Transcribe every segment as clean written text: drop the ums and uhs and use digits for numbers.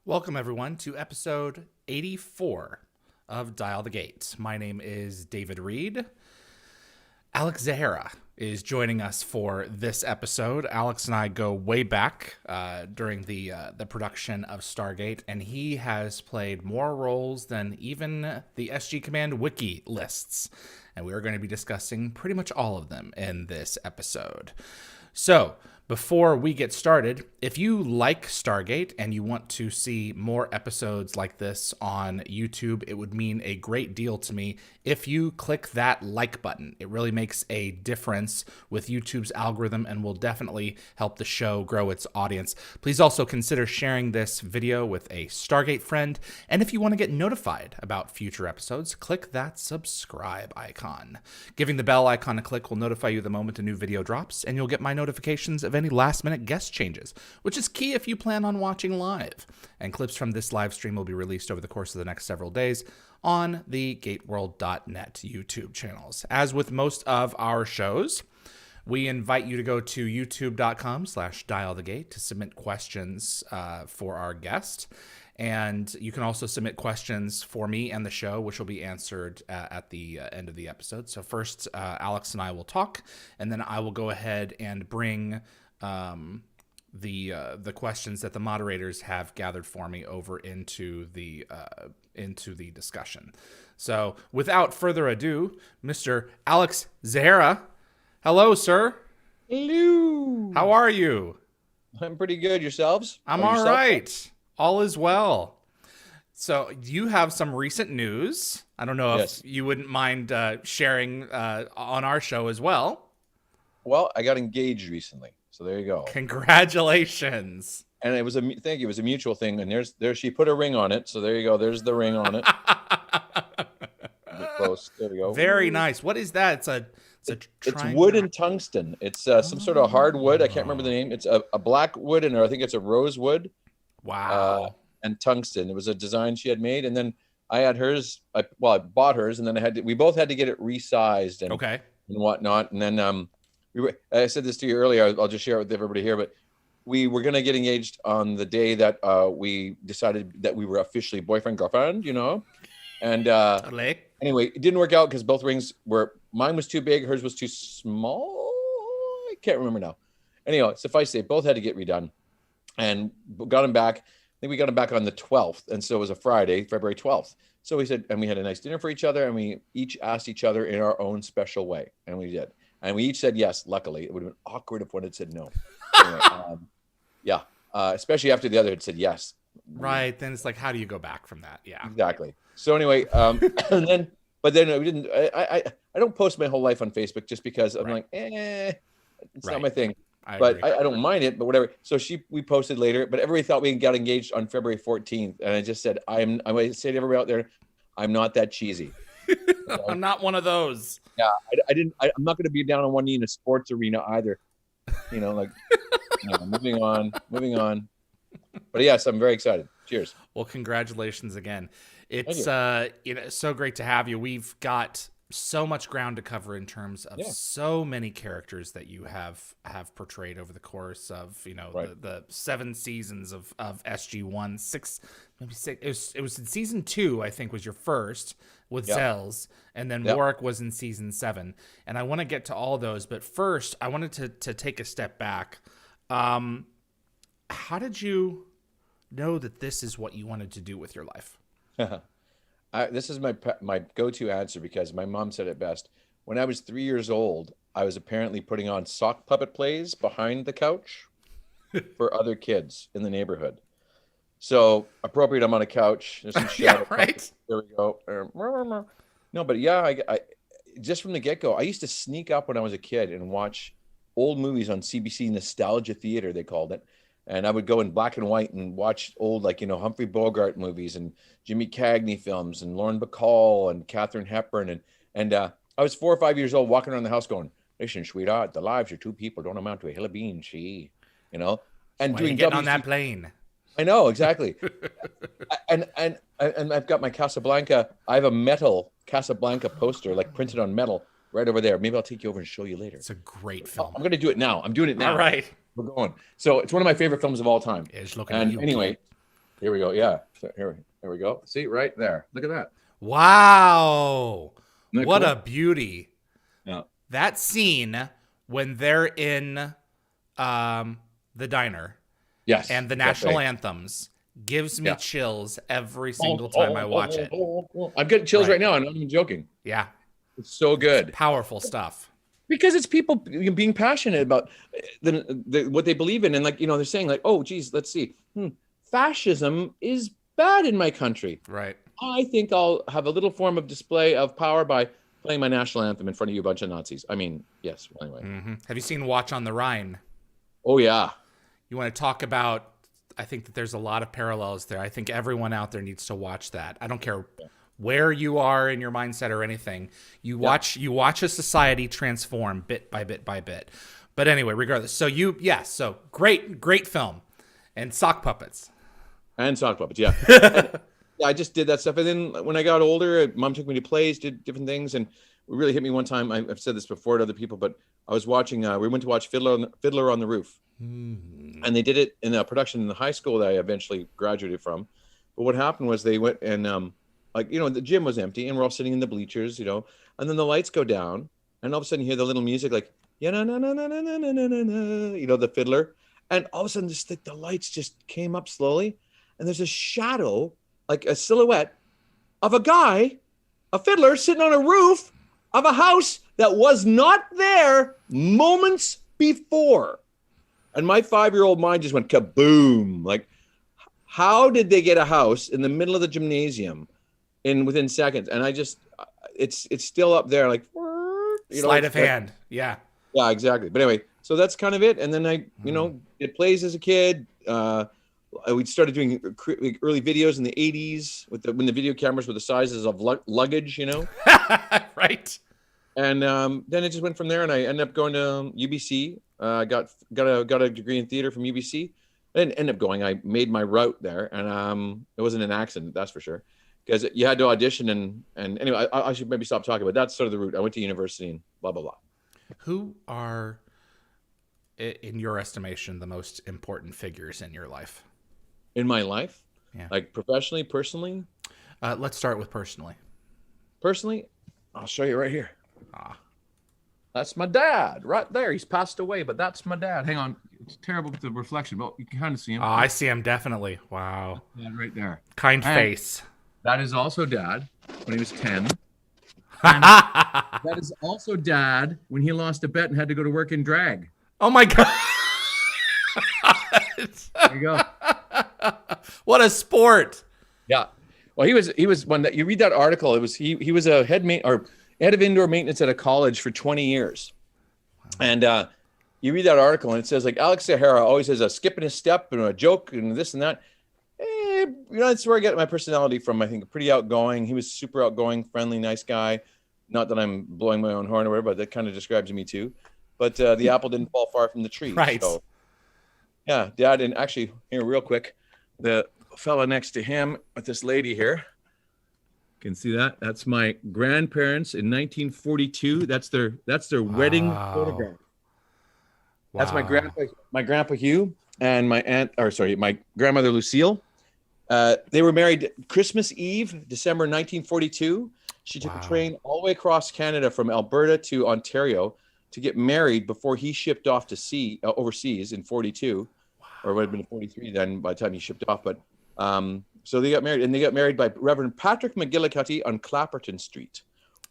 Welcome, everyone, to episode 84 of DialtheGate. My name is David Reed. Alex Zahara is joining us for this episode. Alex and I go way back during the production of Stargate, and he has played more roles than even the SG Command wiki lists. And we are going to be discussing pretty much all of them in this episode. So, before we get started, if you like Stargate and you want to see more episodes like this on YouTube, it would mean a great deal to me if you click that like button. It really makes a difference with YouTube's algorithm and will definitely help the show grow its audience. Please also consider sharing this video with a Stargate friend. And if you want to get notified about future episodes, click that subscribe icon. Giving the bell icon a click will notify you the moment a new video drops, and you'll get my notifications of any last-minute guest changes, which is key if you plan on watching live. And clips from this live stream will be released over the course of the next several days on the gateworld.net YouTube channels. As with most of our shows, we invite you to go to youtube.com/dialthegate to submit questions for our guest. And you can also submit questions for me and the show, which will be answered at the end of the episode. So first, Alex and I will talk, and then I will go ahead and bring the questions that the moderators have gathered for me over into the discussion. So without further ado, Mr. Alex Zahara, hello, sir. Hello. How are you? I'm pretty good. Yourselves? I'm all right. All is well. So you have some recent news. I don't know if you wouldn't mind sharing on our show as well. Well, I got engaged recently, so there you go. Congratulations. And it was thank you. It was a mutual thing, and there she put a ring on it. So there you go. There's the ring on it. Close. There we go. Very nice. What is that? It's wood and tungsten. It's some sort of hardwood. I can't remember the name. It's a black wood, and I think it's a rose wood. Wow. And tungsten. It was a design she had made, and then I had hers. I bought hers, and then we both had to get it resized and whatnot. And then I said this to you earlier. I'll just share it with everybody here, but we were going to get engaged on the day that we decided that we were officially boyfriend girlfriend, and anyway, it didn't work out because both rings mine was too big, hers was too small. I can't remember now. Anyhow, suffice to say, both had to get redone. And got him back. I think we got him back on the 12th. And so it was a Friday, February 12th. So we said, and we had a nice dinner for each other. And we each asked each other in our own special way. And we did. And we each said yes, luckily. It would have been awkward if one had said no. Anyway, especially after the other had said yes. Right. Then it's like, how do you go back from that? Yeah. Exactly. So anyway, but then we didn't. I don't post my whole life on Facebook just because I'm like, it's not my thing. But I don't mind it, but whatever. So we posted later, but everybody thought we got engaged on February 14th. And I just said, I'm going to say to everybody out there, I'm not that cheesy. I'm not one of those. Yeah. I'm not going to be down on one knee in a sports arena either. Moving on. But yes, I'm very excited. Cheers. Well, congratulations again. It's so great to have you. We've got so much ground to cover in terms of so many characters that you have portrayed over the course of the 7 seasons of SG-1, 6, maybe 6. It was in season 2, I think, was your first with Zels, and then Warrick was in season 7. And I want to get to all of those, but first I wanted to take a step back. How did you know that this is what you wanted to do with your life? This is my go-to answer because my mom said it best. When I was 3 years old, I was apparently putting on sock puppet plays behind the couch for other kids in the neighborhood. So appropriate, I'm on a couch. There's some shadow puppets. There we go. No, but I just from the get-go, I used to sneak up when I was a kid and watch old movies on CBC Nostalgia Theater, they called it. And I would go in black and white and watch old, Humphrey Bogart movies and Jimmy Cagney films and Lauren Bacall and Katharine Hepburn. And I was 4 or 5 years old walking around the house going, listen, sweetheart, the lives of two people don't amount to a hill of beans, see? And doing getting on that plane. I know, exactly. and I've got my Casablanca. I have a metal Casablanca poster, printed on metal, right over there. Maybe I'll take you over and show you later. It's a great film. I'm going to do it now. I'm doing it now. All right. We're going. So it's one of my favorite films of all time. It's looking at you. Anyway, Here we go. Yeah. So here we go. See, right there. Look at that. Wow. What cool? a beauty. Yeah. That scene when they're in the diner. Yes. And the national anthems gives me chills every single time I watch it. I'm getting chills right now. I'm not even joking. Yeah. It's so good. It's powerful stuff. Because it's people being passionate about what they believe in. And like, they're saying like, oh, geez, let's see. Fascism is bad in my country. Right. I think I'll have a little form of display of power by playing my national anthem in front of you, a bunch of Nazis. I mean, yes. Well, anyway. Mm-hmm. Have you seen Watch on the Rhine? Oh, yeah. You want to talk about, I think that there's a lot of parallels there. I think everyone out there needs to watch that. I don't care where you are in your mindset or anything. You watch a society transform bit by bit by bit. But anyway, regardless. So so great film. And sock puppets. And sock puppets, yeah. I just did that stuff. And then when I got older, Mom took me to plays, did different things. And it really hit me one time. I've said this before to other people, but I was watching, we went to watch Fiddler on the Roof. And they did it in a production in the high school that I eventually graduated from. But what happened was they went and the gym was empty and we're all sitting in the bleachers, and then the lights go down and all of a sudden you hear the little music like, the fiddler. And all of a sudden the lights just came up slowly and there's a shadow, like a silhouette of a fiddler sitting on a roof of a house that was not there moments before. And my 5-year-old mind just went kaboom. Like, how did they get a house in the middle of the gymnasium within seconds? And I just, it's still up there, like, sleight of hand. Yeah. Yeah, exactly. But anyway, so that's kind of it. And then I, did plays as a kid. We started doing early videos in the 80s when the video cameras were the sizes of luggage, Right. And then it just went from there, and I ended up going to UBC. Got a degree in theater from UBC. I didn't end up going. I made my route there, and it wasn't an accident, that's for sure, because you had to audition. And anyway, I should maybe stop talking, but that's sort of the route. I went to university and blah blah blah. Who are, in your estimation, the most important figures in your life? In my life, yeah, like professionally, personally. Let's start with personally. Personally, I'll show you right here. That's my dad right there. He's passed away, but that's my dad. Hang on. It's terrible with the reflection, but you can kind of see him. Oh, I see him definitely. Wow. Dad right there. Kind face. That is also dad when he was 10. That is also dad when he lost a bet and had to go to work in drag. Oh my God. There you go. What a sport. Yeah. Well, he was one that you read that article. It was he was a head of indoor maintenance at a college for 20 years. Wow. And you read that article and it says like Alex Zahara always has a skip in his step and a joke and this and that. That's where I get my personality from. I think pretty outgoing. He was super outgoing, friendly, nice guy. Not that I'm blowing my own horn or whatever, but that kind of describes me too. But the apple didn't fall far from the tree. Right. So, yeah, Dad. And actually, here, real quick, the fella next to him with this lady here. Can see that? That's my grandparents in 1942. That's their wedding photograph. Wow. That's my grandpa Hugh and my grandmother Lucille. They were married Christmas Eve, December 1942. She took a train all the way across Canada from Alberta to Ontario to get married before he shipped off to overseas in 42, or it would have been 43 then by the time he shipped off. But so they got married, and they got married by Reverend Patrick McGillicuddy on Clapperton Street,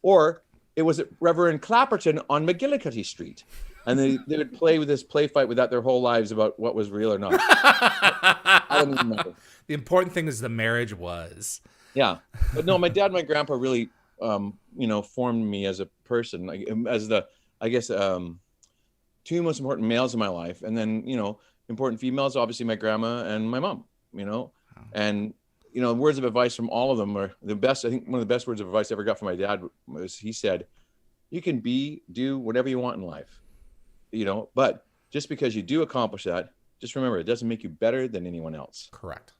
or it was Reverend Clapperton on McGillicuddy Street. And they would play with this play fight with that their whole lives about what was real or not. I don't even know. The important thing is the marriage was. Yeah. But no, my dad and my grandpa really, formed me as a person, as the, I guess, two most important males in my life. And then, important females, obviously my grandma and my mom, and, words of advice from all of them are the best. I think one of the best words of advice I ever got from my dad was, he said, you can do whatever you want in life. But just because you do accomplish that, just remember, it doesn't make you better than anyone else. Correct.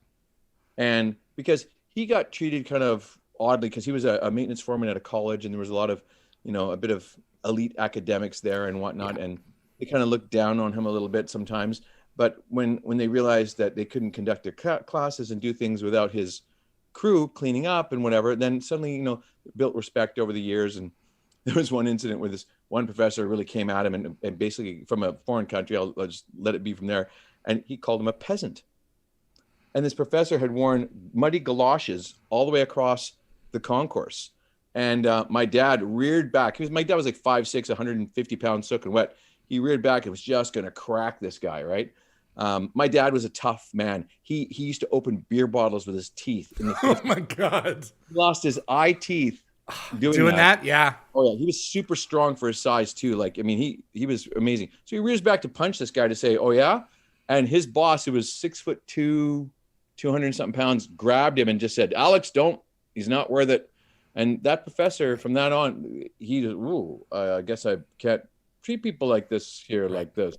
And because he got treated kind of oddly, because he was a maintenance foreman at a college, and there was a lot of, a bit of elite academics there and whatnot. Yeah. And they kind of looked down on him a little bit sometimes. But when they realized that they couldn't conduct their classes and do things without his crew cleaning up and whatever, then suddenly, built respect over the years. And there was one incident where this one professor really came at him and basically from a foreign country, I'll just let it be from there. And he called him a peasant. And this professor had worn muddy galoshes all the way across the concourse. And my dad reared back. My dad was like 5'6", 150 pounds soaking wet. He reared back and was just going to crack this guy, right? My dad was a tough man. He used to open beer bottles with his teeth. Oh my God. He lost his eye teeth doing that. Yeah. Oh yeah. He was super strong for his size too. Like, I mean, he was amazing. So he rears back to punch this guy to say, oh yeah. And his boss, who was 6'2", 200 and something pounds, grabbed him and just said, Alex, don't, he's not worth it. And that professor from that on, he just, I guess I can't treat people like this here, like this.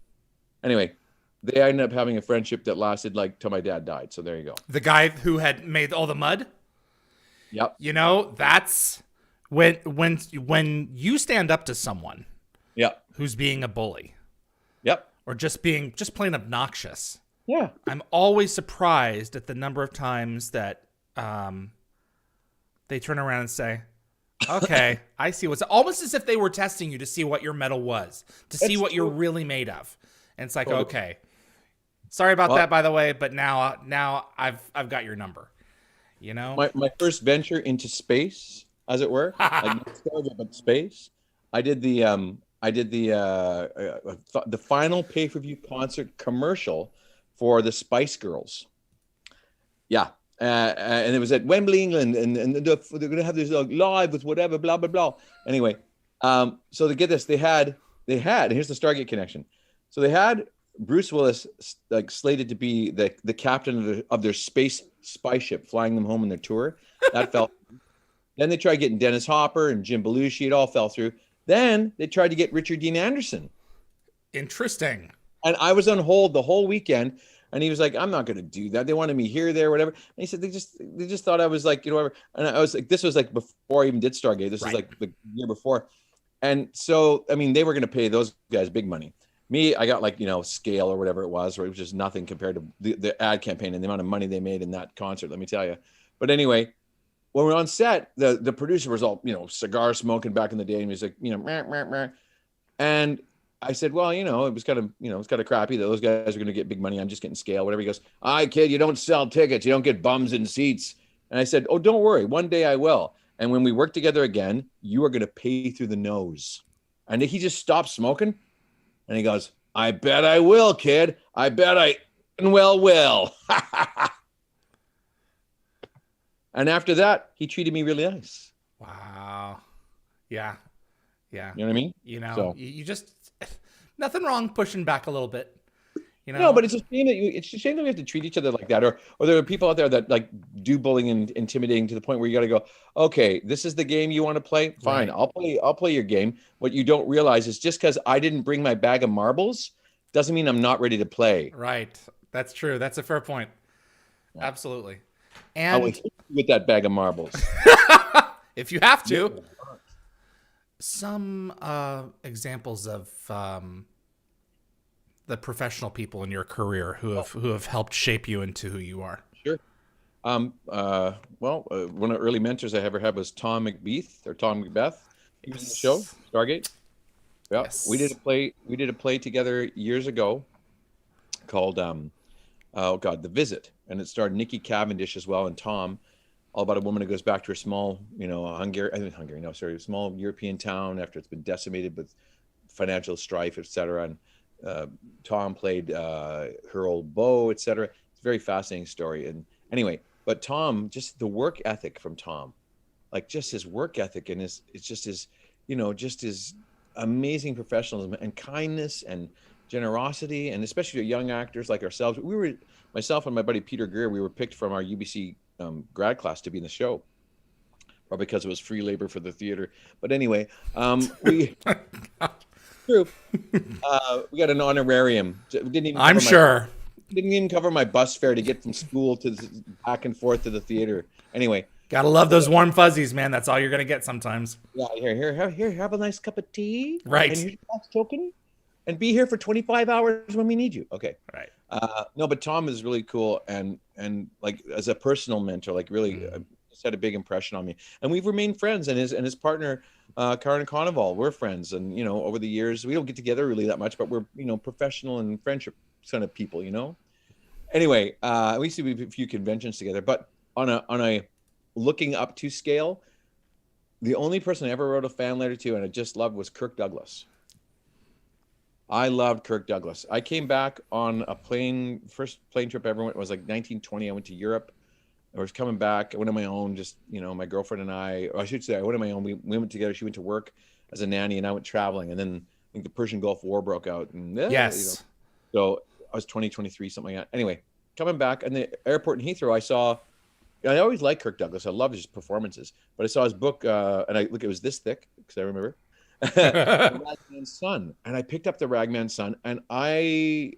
Anyway, they ended up having a friendship that lasted like till my dad died. So there you go. The guy who had made all the mud. Yep. That's when you stand up to someone. Yep. Who's being a bully. Yep. Or just plain obnoxious. Yeah. I'm always surprised at the number of times that they turn around and say, okay, I see what's almost as if they were testing you to see what your metal was, to see what you're really made of. And it's like, okay, sorry about that, by the way, but now I've got your number. My first venture into space, as it were, like not Stargate, but space. I did the final pay-per-view concert commercial for the Spice Girls. Yeah. And it was at Wembley, England, and they're going to have this live with whatever, blah, blah, blah. Anyway, so to get this, they had, and here's the Stargate connection. So they had Bruce Willis like slated to be the captain of their space spy ship, flying them home on their tour. That fell. Then they tried getting Dennis Hopper and Jim Belushi. It all fell through. Then they tried to get Richard Dean Anderson. Interesting. And I was on hold the whole weekend. And he was like, I'm not going to do that. They wanted me here, there, whatever. And he said, they just thought I was like, whatever. And I was like, this was like before I even did Stargate. This was like the year before. And so, I mean, they were going to pay those guys big money. Me, I got like, scale or whatever it was just nothing compared to the ad campaign and the amount of money they made in that concert, let me tell you. But anyway, when we were on set, the producer was all, cigar smoking back in the day. And he was like, meh, meh, meh. And I said, well, it was kind of crappy that those guys are going to get big money. I'm just getting scale, whatever. He goes, all right, kid, you don't sell tickets. You don't get bums in seats. And I said, oh, don't worry. One day I will. And when we work together again, you are going to pay through the nose. And he just stopped smoking. And he goes, I bet I will, kid. I bet I will. And after that, he treated me really nice. Wow. Yeah. Yeah. You know what I mean? You just, nothing wrong pushing back a little bit. No, but it's a shame that we have to treat each other like that. Or there are people out there that like do bullying and intimidating to the point where you got to go, okay, this is the game you want to play. Fine. Right. I'll play your game. What you don't realize is just because I didn't bring my bag of marbles doesn't mean I'm not ready to play. Right. That's true. That's a fair point. Yeah. Absolutely. And I will hit you with that bag of marbles. If you have to. Yeah. Some examples of the professional people in your career who have helped shape you into who you are. Sure. One of the early mentors I ever had was Tom Macbeth. He was in the show Stargate. Yeah, yes. We did a play together years ago called The Visit, and it starred Nikki Cavendish as well and Tom. All about a woman who goes back to her small, small European town after it's been decimated with financial strife, etc. And Tom played her old beau, etc. It's a very fascinating story. And anyway, but Tom, just the work ethic from Tom, like just his work ethic and his amazing professionalism and kindness and generosity, and especially to young actors like ourselves. Myself and my buddy Peter Greer, we were picked from our UBC grad class to be in the show, probably because it was free labor for the theater. But anyway, we got an honorarium. Didn't even cover my bus fare to get from school to back and forth to the theater. Anyway, gotta love those warm fuzzies, man. That's all you're gonna get sometimes. Yeah, here, have a nice cup of tea. Right. And here's your last token. and be here for 25 hours when we need you. Okay. Right. No, but Tom is really cool. And like as a personal mentor, like really just had a big impression on me, and we've remained friends, and his partner, Karen Conoval, we're friends. And, you know, over the years, we don't get together really that much, but we're, you know, professional and friendship kind of people, you know? Anyway, we used to be a few conventions together, but on a looking up to scale, the only person I ever wrote a fan letter to and I just loved was Kirk Douglas. I loved Kirk Douglas. I came back on a first plane trip I ever went was like 1920. I went to Europe. I was coming back. I went on my own, just, you know, my girlfriend and I should say I went on my own. We went together. She went to work as a nanny and I went traveling. And then I think the Persian Gulf War broke out. And yes. You know, so I was 23, something like that. Anyway, coming back in the airport in Heathrow, I always liked Kirk Douglas. I loved his performances. But I saw his book and it was this thick because I remember. The Ragman's Son. And I picked up The Ragman's Son and I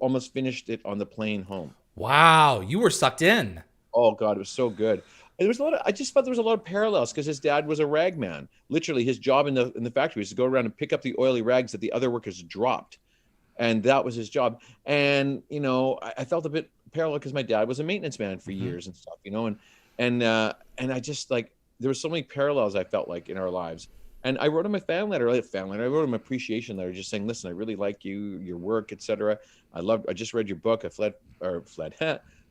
almost finished it on the plane home. Wow. You were sucked in. Oh God, it was so good. And I just thought there was a lot of parallels because his dad was a ragman. Literally, his job in the factory was to go around and pick up the oily rags that the other workers dropped, and that was his job. And, you know, I felt a bit parallel because my dad was a maintenance man for years and stuff, you know, and I just like there were so many parallels I felt like in our lives. And I wrote him a fan letter. I wrote him an appreciation letter, just saying, "Listen, I really like you, your work, etc. I just read your book. I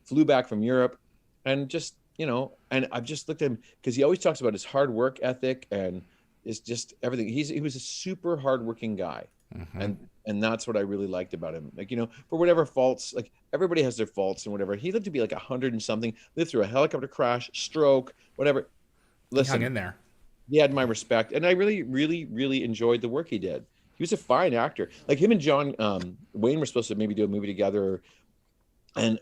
flew back from Europe." And just, you know, and I've just looked at him because he always talks about his hard work ethic and it's just everything. He was a super hardworking guy. And that's what I really liked about him. Like, you know, for whatever faults, like everybody has their faults and whatever. He lived to be like 100 and something, lived through a helicopter crash, stroke, whatever. Listen, he hung in there. He had my respect. And I really, really, really enjoyed the work he did. He was a fine actor. Like him and John Wayne were supposed to maybe do a movie together. And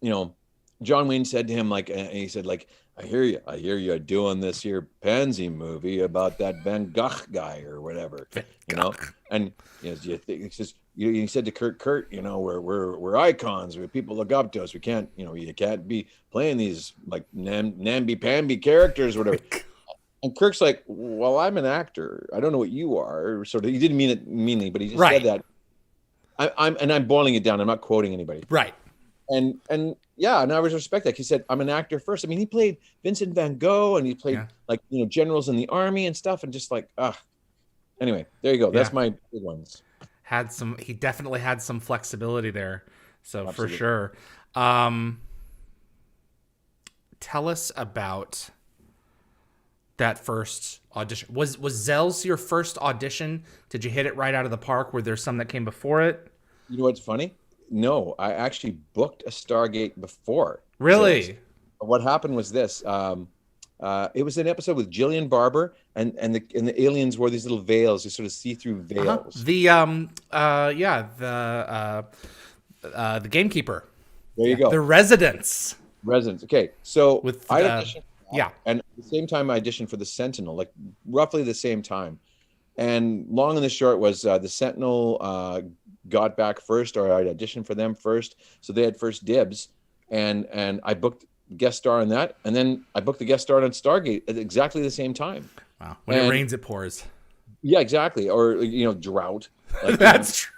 you know, John Wayne said to him, like, and he said, like, I hear you doing this here Pansy movie about that Van Gogh guy or whatever, you know? And he said to Kurt, you know, we're icons, where people look up to us. We can't, you know, you can't be playing these like namby-pamby characters or whatever. And Kirk's like, well, I'm an actor. I don't know what you are. Sort of, he didn't mean it meanly, but he just said that. I'm boiling it down. I'm not quoting anybody. Right. And yeah, and I always respect that. He said, I'm an actor first. I mean, he played Vincent van Gogh and he played like, you know, generals in the army and stuff. And just like, anyway, there you go. That's my big ones. He definitely had some flexibility there. So absolutely. For sure. Tell us about that first audition. Was Zell's your first audition? Did you hit it right out of the park? Were there some that came before it? You know what's funny? No, I actually booked a Stargate before. Really? So what happened was this. It was an episode with Jillian Barber and the aliens wore these little veils, these sort of see-through veils. The gamekeeper. There you go. The residents. Okay, so I auditioned. And at the same time I auditioned for the Sentinel, like roughly the same time. And long and the short was the Sentinel got back first, or I auditioned for them first, so they had first dibs, and I booked guest star on that, and then I booked the guest star on Stargate at exactly the same time. Wow! When it rains, it pours. Yeah, exactly. Or, you know, drought. Like, that's true.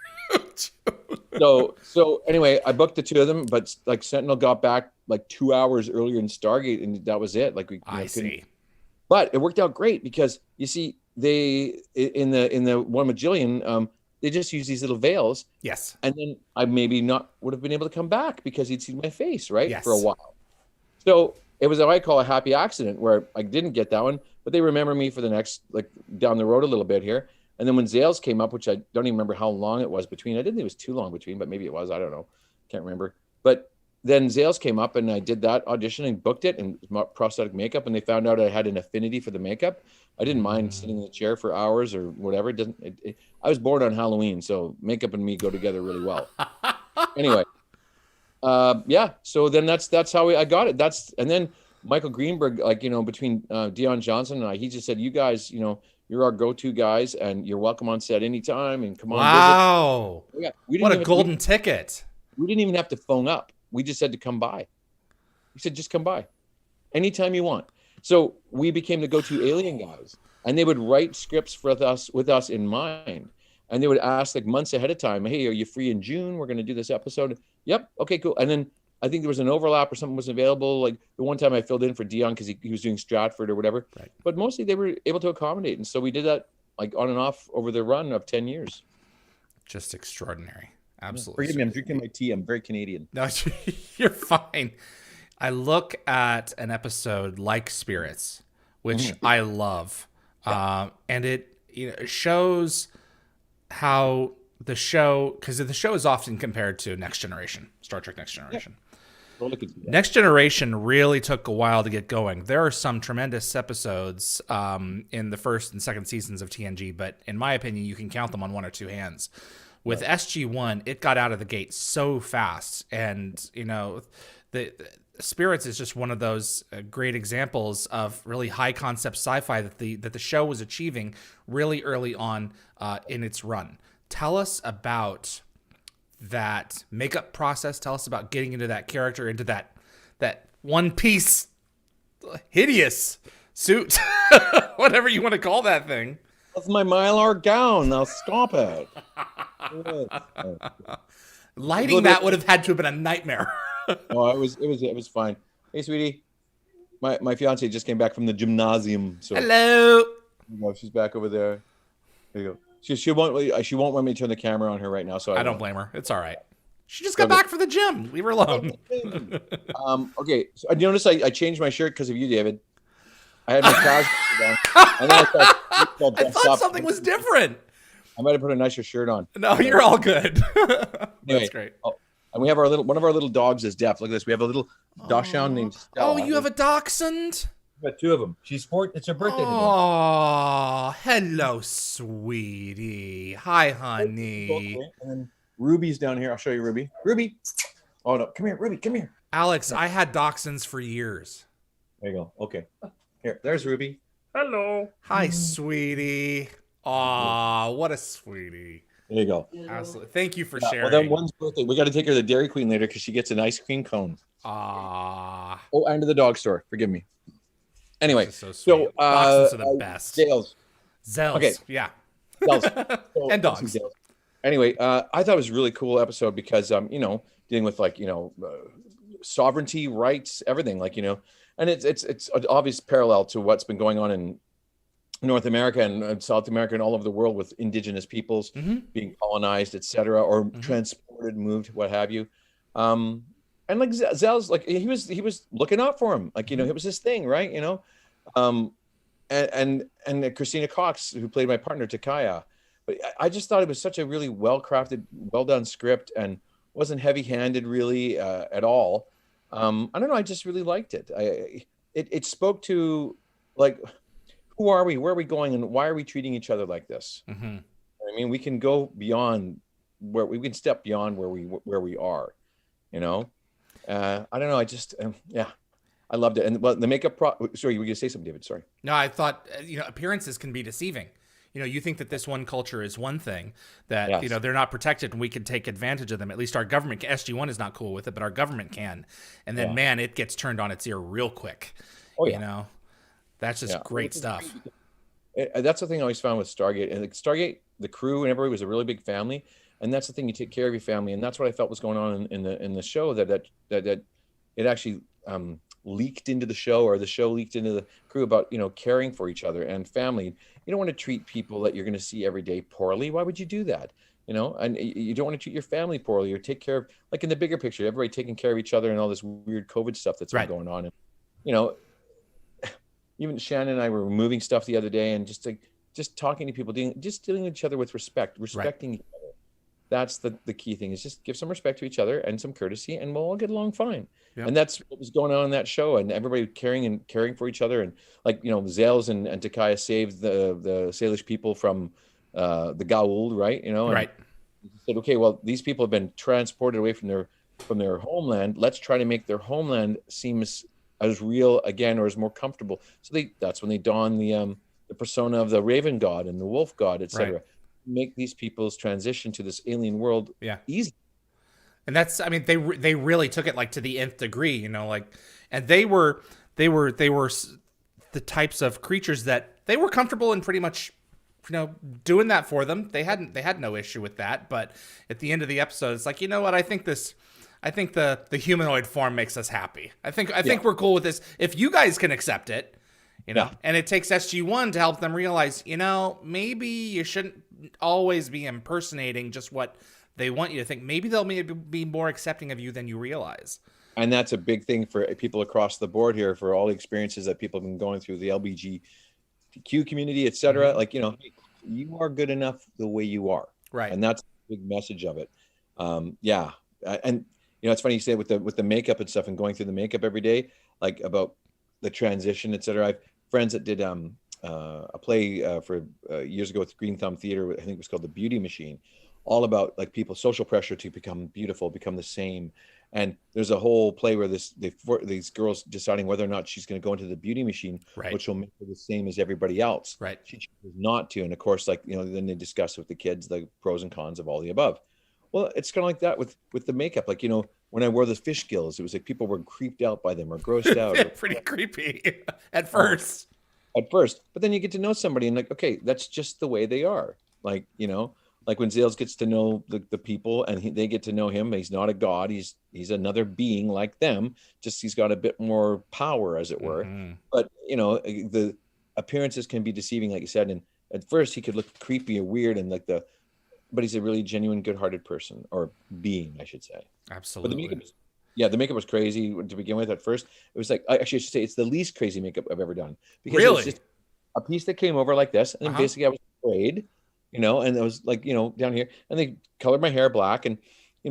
So anyway, I booked the two of them, but like Sentinel got back like 2 hours earlier in Stargate, and that was it. Like I see. But it worked out great because you see, they in the one with Jillian, they just use these little veils. Yes. And then I maybe not would have been able to come back because he'd seen my face, right? Yes. For a while. So it was what I call a happy accident where I didn't get that one, but they remember me for the next, like down the road a little bit here. And then when Zales came up, which I don't even remember how long it was between, I didn't think it was too long between, but maybe it was, I don't know. Can't remember. But then Zales came up and I did that audition and booked it and prosthetic makeup. And they found out I had an affinity for the makeup. I didn't mind sitting in the chair for hours or whatever. I was born on Halloween, so makeup and me go together really well. Anyway, so then that's how I got it. And then Michael Greenberg, like, you know, between Dion Johnson and I, he just said, you guys, you know, you're our go-to guys and you're welcome on set anytime and come on. Wow. Visit. What a golden ticket. We didn't even have to phone up. We just had to come by. He said, just come by anytime you want. So we became the go-to alien guys, and they would write scripts with us in mind. and they would ask like months ahead of time, hey, are you free in June? We're going to do this episode. Yep. Okay, cool. And then I think there was an overlap or something was available. Like the one time I filled in for Dion because he was doing Stratford or whatever. Right. But mostly they were able to accommodate. And so we did that like on and off over the run of 10 years. Just extraordinary. Absolutely. Forgive me, I'm drinking my tea. I'm very Canadian. No, you're fine. I look at an episode like Spirits, which I love. Yeah. And it shows how the show, because the show is often compared to Next Generation, Star Trek Next Generation. Yeah. Next Generation really took a while to get going. There are some tremendous episodes in the first and second seasons of TNG, but in my opinion, you can count them on one or two hands. With SG-1, it got out of the gate so fast, and the Spirits is just one of those great examples of really high concept sci-fi that the show was achieving really early on in its run. Tell us about that makeup process. Tell us about getting into that character, into that one piece hideous suit, whatever you want to call that thing. That's my Mylar gown. Now stop it. Lighting that would have had to have been a nightmare. Oh, it was fine. Hey, sweetie, my fiance just came back from the gymnasium. So hello. She's back over there. There you go. She won't let me turn the camera on her right now. So I don't blame her. It's all right. She just got back from the gym. Leave her alone. Okay. So I noticed I changed my shirt because of you, David. I had my casual down, and then I thought something was different. I might have put a nicer shirt on. No, you're all good. Anyway, that's great. Oh, and we have one of our little dogs is deaf. Look at this. We have a little dachshund named Stella. Oh, you have a dachshund? We've got two of them. It's her birthday today. Oh, hello, sweetie. Hi, honey. Okay. And then Ruby's down here. I'll show you Ruby. Ruby. Oh, no. Come here, Ruby. Come here. Alex, I had dachshunds for years. There you go. Okay. Here. There's Ruby. Hello. Hi, sweetie. Aw, what a sweetie. There you go. Absolutely. Thank you for sharing. Well, then one's birthday. We got to take her to the Dairy Queen later because she gets an ice cream cone. Ah. Oh, and to the dog store. Forgive me. Anyway, so dachshunds are the best. Zales. Okay. Yeah. Zales. So, and dogs. Anyway, I thought it was a really cool episode because dealing with sovereignty, rights, everything, and it's an obvious parallel to what's been going on in North America and South America and all over the world with indigenous peoples being colonized, etc., or transported, moved, what have you. And like Zell's, like he was looking out for him, it was his thing, right? And Christina Cox, who played my partner Takaya. But I just thought it was such a really well-crafted, well-done script and wasn't heavy-handed really at all. I don't know. I just really liked it. It spoke to who are we, where are we going, and why are we treating each other like this? I mean, we can go beyond we can step beyond where we are. I don't know. I just I loved it. And the makeup sorry, you were gonna say something, David? Sorry. No, I thought appearances can be deceiving. You think that this one culture is one thing, that yes. They're not protected and we can take advantage of them. At least our government, SG-1 is not cool with it, but our government can. And then man, it gets turned on its ear real quick. Oh yeah. That's just great stuff. That's the thing I always found with Stargate. And Stargate, the crew and everybody was a really big family. And that's the thing, you take care of your family. And that's what I felt was going on in the show, that it actually leaked into the show, or the show leaked into the crew about, caring for each other and family. You don't want to treat people that you're going to see every day poorly. Why would you do that? And you don't want to treat your family poorly or take care of, like in the bigger picture, everybody taking care of each other and all this weird COVID stuff that's been going on. And, even Shannon and I were moving stuff the other day and just talking to people, dealing with each other with respecting each other. That's the key thing, is just give some respect to each other and some courtesy, and we'll all get along fine. Yep. And that's what was going on in that show, and everybody caring for each other. And Zales and Takaya saved the Salish people from the Gaul, right? Right. And said, okay, well, these people have been transported away from their homeland. Let's try to make their homeland seem as real again, or as more comfortable. So that's when they don the persona of the Raven God and the Wolf God, etc. Right. Make these people's transition to this alien world easy. And that's, they really took it to the nth degree, and they were the types of creatures that they were comfortable in pretty much doing that for them. They had no issue with that. But at the end of the episode, it's like, you know what? I think the humanoid form makes us happy. I think we're cool with this. If you guys can accept it, and it takes SG-1 to help them realize, maybe you shouldn't always be impersonating just what they want you to think. Maybe they'll be more accepting of you than you realize. And that's a big thing for people across the board here, for all the experiences that people have been going through, the LGBTQ community, et cetera. Like, you are good enough the way you are. Right. And that's the big message of it. And it's funny you say with the makeup and stuff and going through the makeup every day, like about the transition, et cetera. I have friends that did a play for years ago with Green Thumb Theater. I think it was called The Beauty Machine, all about like people's social pressure to become beautiful, become the same. And there's a whole play where these girls deciding whether or not she's going to go into the beauty machine, which will make her the same as everybody else. Right. She chooses not to. And of course, then they discuss with the kids the pros and cons of all the above. Well, it's kind of like that with the makeup. Like, when I wore the fish gills, it was like people were creeped out by them or grossed out. Pretty creepy at first. But then you get to know somebody and like, okay, that's just the way they are. Like, like when Zales gets to know the people and they get to know him. He's not a god. He's another being like them. Just he's got a bit more power, as it were. Mm-hmm. But, the appearances can be deceiving, like you said. And at first he could look creepy or weird and but he's a really genuine, good-hearted person, or being, I should say. Absolutely. But the makeup was crazy to begin with at first. It was like, actually, I should say it's the least crazy makeup I've ever done. Because really? It was just a piece that came over like this. And then basically I was afraid, and it was like, down here. And they colored my hair black. And,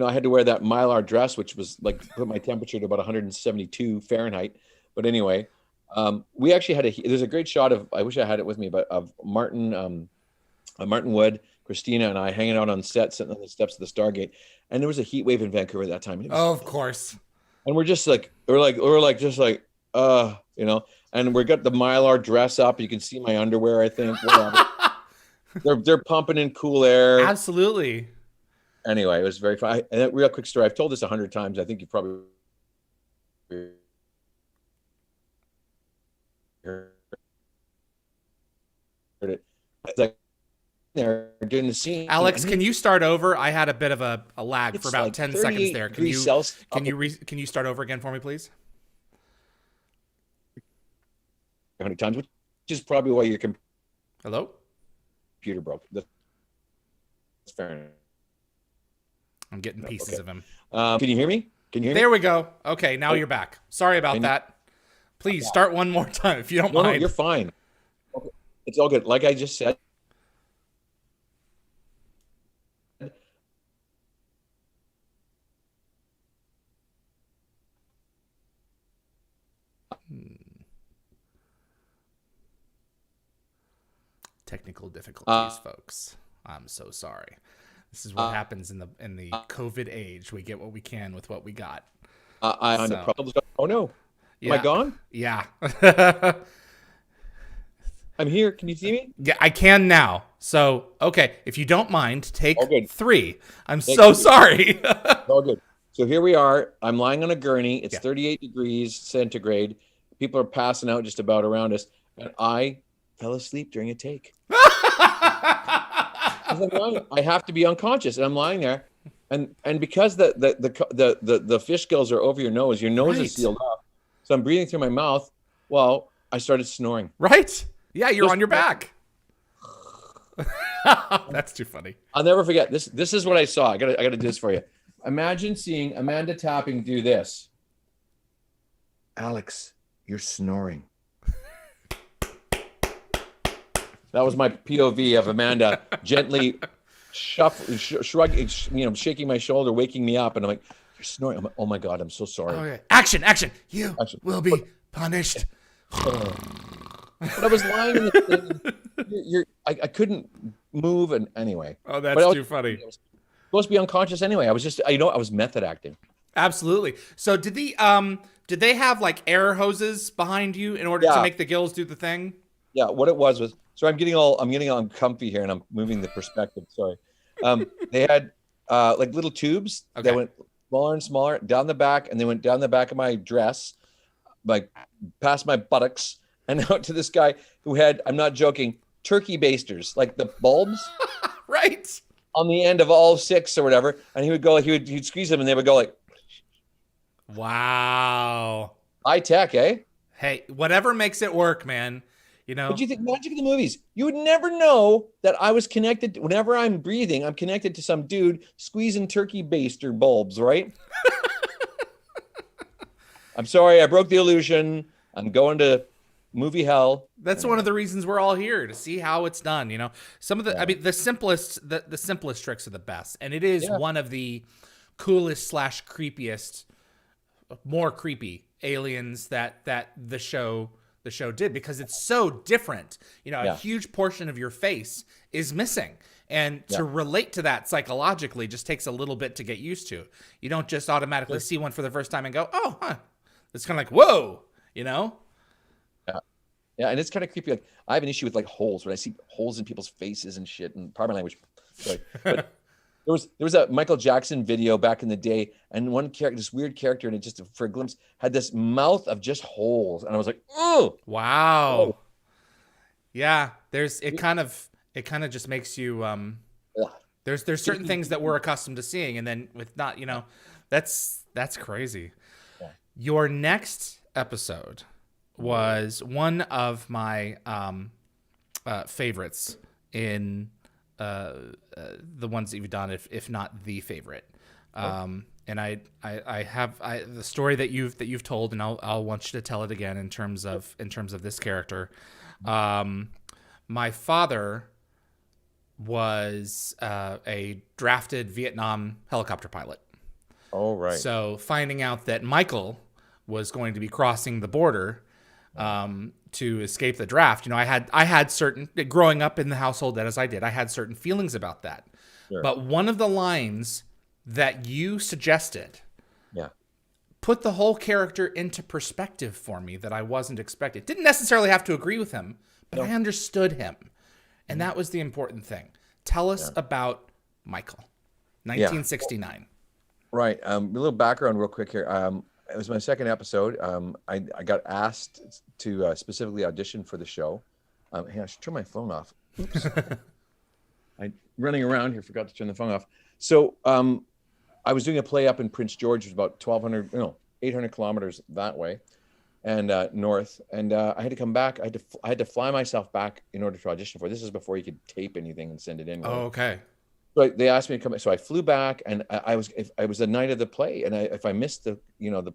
I had to wear that Mylar dress, which was like, put my temperature to about 172 Fahrenheit. But anyway, we actually had there's a great shot of, I wish I had it with me, but of Martin Wood, Christina, and I hanging out on set, sitting on the steps of the Stargate, and there was a heat wave in Vancouver at that time. Of course. And we're just like, and we got the Mylar dress up. You can see my underwear, I think. they're pumping in cool air. Absolutely. Anyway, it was very fun. And a real quick story. I've told this 100 times. I think you probably heard it. It's like, there doing the scene. Alex, can you start over? I had a bit of a lag for about like 10 seconds there. Can you start over again for me, please? 100 times, which is probably why your computer broke. That's fair enough. I'm getting pieces of him. Can you hear me? There we go. Okay, now you're back. Sorry about that. Please start one more time if you don't mind. No, you're fine. Okay. It's all good. Like I just said, technical difficulties, folks. I'm so sorry. This is what happens in the COVID age. We get what we can with what we got. Oh no! Yeah. Am I gone? Yeah. I'm here. Can you see me? Yeah, I can now. So, okay, if you don't mind, take 3. I'm Thank so you. sorry. All good. So here we are. I'm lying on a gurney. It's 38 degrees centigrade. People are passing out just about around us, and I fell asleep during a take. I have to be unconscious, and I'm lying there, and because the fish gills are over your nose is sealed up, so I'm breathing through my mouth. Well, I started snoring. Right? Yeah, you're on your back. That's too funny. I'll never forget this. This is what I saw. I gotta do this for you. Imagine seeing Amanda Tapping do this. Alex, you're snoring. That was my POV of Amanda gently shrugging, shaking my shoulder, waking me up, and I'm like, "You're snoring." I'm like, "Oh my God, I'm so sorry." Okay. Action! You will be punished. But I was lying in the thing. I couldn't move, and anyway. Oh, that's too funny. I was supposed to be unconscious anyway. I was just, I was method acting. Absolutely. So did they have like air hoses behind you in order to make the gills do the thing? Yeah, what it was. So I'm getting all comfy here, and I'm moving the perspective. Sorry. They had like little tubes that went smaller and smaller down the back, and they went down the back of my dress, like past my buttocks, and out to this guy who had, I'm not joking, turkey basters, like the bulbs. Right. On the end of all 6 or whatever. And he would go, he'd squeeze them and they would go like. Wow. High tech, eh? Hey, whatever makes it work, man. You know. But you think magic of the movies, you would never know that I was connected. Whenever I'm breathing, I'm connected to some dude squeezing turkey baster bulbs, right? I'm sorry, I broke the illusion. I'm going to movie hell. That's one of the reasons we're all here, to see how it's done. You know, some of the, I mean, the simplest tricks are the best. And it is one of the coolest / creepiest, more creepy aliens that the show did, because it's so different. You know, a huge portion of your face is missing. And to relate to that psychologically just takes a little bit to get used to. You don't just automatically see one for the first time and go, oh, huh. It's kind of like, whoa, you know? Yeah, and it's kind of creepy. Like, I have an issue with like holes, when I see holes in people's faces and shit, and pardon my language. Sorry. But there was a Michael Jackson video back in the day, and one character, this weird character, and it just for a glimpse had this mouth of just holes, and I was like, oh, wow. Oh. Yeah, it kind of just makes you there's certain things that we're accustomed to seeing, and then with not, you know, that's crazy. Yeah. Your next episode was one of my favorites in the ones that you've done, if not the favorite. And I have the story that you've told, and I'll want you to tell it again in terms of this character. My father was a drafted Vietnam helicopter pilot. Oh, right. So finding out that Michael was going to be crossing the border to escape the draft, you know, I had certain, growing up in the household that as I did, I had certain feelings about that. Sure. But one of the lines that you suggested put the whole character into perspective for me that I wasn't expecting. Didn't necessarily have to agree with him, but I understood him. And that was the important thing. Tell us about Michael, 1969. Right. A little background real quick here. It was my second episode. I got asked to specifically audition for the show. Hey, I should turn my phone off. Oops. I'm running around here, forgot to turn the phone off. So I was doing a play up in Prince George, which was about 800 kilometers that way, and north. And I had to come back. I had to fly myself back in order to audition for it. This is before you could tape anything and send it in. Right? Oh, okay. So they asked me to come. So I flew back, and I was the night of the play, and if I missed the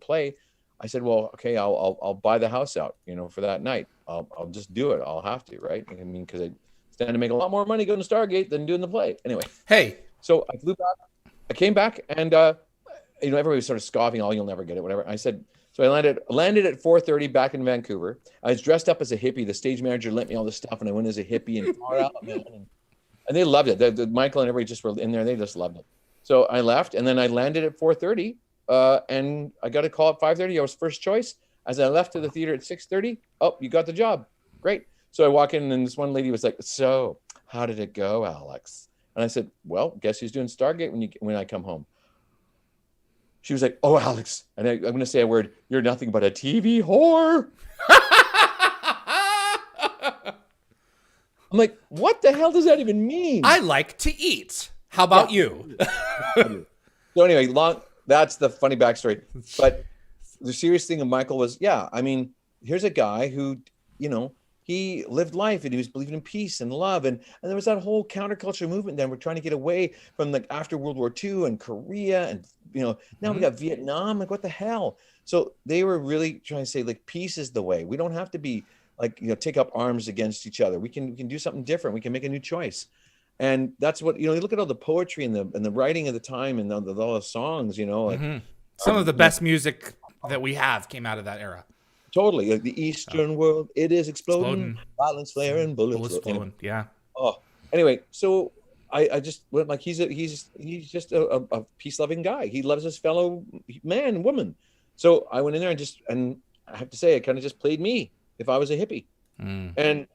play, I said, well, okay, I'll buy the house out, for that night. I'll just do it. I'll have to, right? I mean, because I stand to make a lot more money going to Stargate than doing the play. Anyway. Hey. So I flew back. I came back, and everybody was sort of scoffing, "Oh, you'll never get it," whatever. I said. So I landed at 4:30 back in Vancouver. I was dressed up as a hippie. The stage manager lent me all this stuff, and I went as a hippie and far out, man. And they loved it. The Michael and everybody just were in there. They just loved it. So I left, and then I landed at 4:30, and I got a call at 5:30. I was first choice. As I left to the theater at 6:30, oh, you got the job. Great. So I walk in, and this one lady was like, so how did it go, Alex? And I said, well, guess who's doing Stargate when I come home? She was like, oh, Alex. And I'm going to say a word. You're nothing but a TV whore. I'm like, what the hell does that even mean? I like to eat. How about you? So anyway, that's the funny backstory. But the serious thing of Michael was, I mean, here's a guy who, he lived life and he was believing in peace and love. And there was that whole counterculture movement. Then we're trying to get away from like after World War II and Korea. And, now we got Vietnam. Like, what the hell? So they were really trying to say, like, peace is the way. We don't have to be like, take up arms against each other. We can do something different. We can make a new choice. And that's what, you look at all the poetry and the writing of the time and all the songs, like some of the best music that we have came out of that era. Totally. Like the Eastern world, it is exploding. Violence flaring, bullets flowing. Yeah. Oh, anyway, so I just went like, he's just a peace-loving guy. He loves his fellow man and woman. So I went in there and I have to say, it kind of just played me if I was a hippie. And,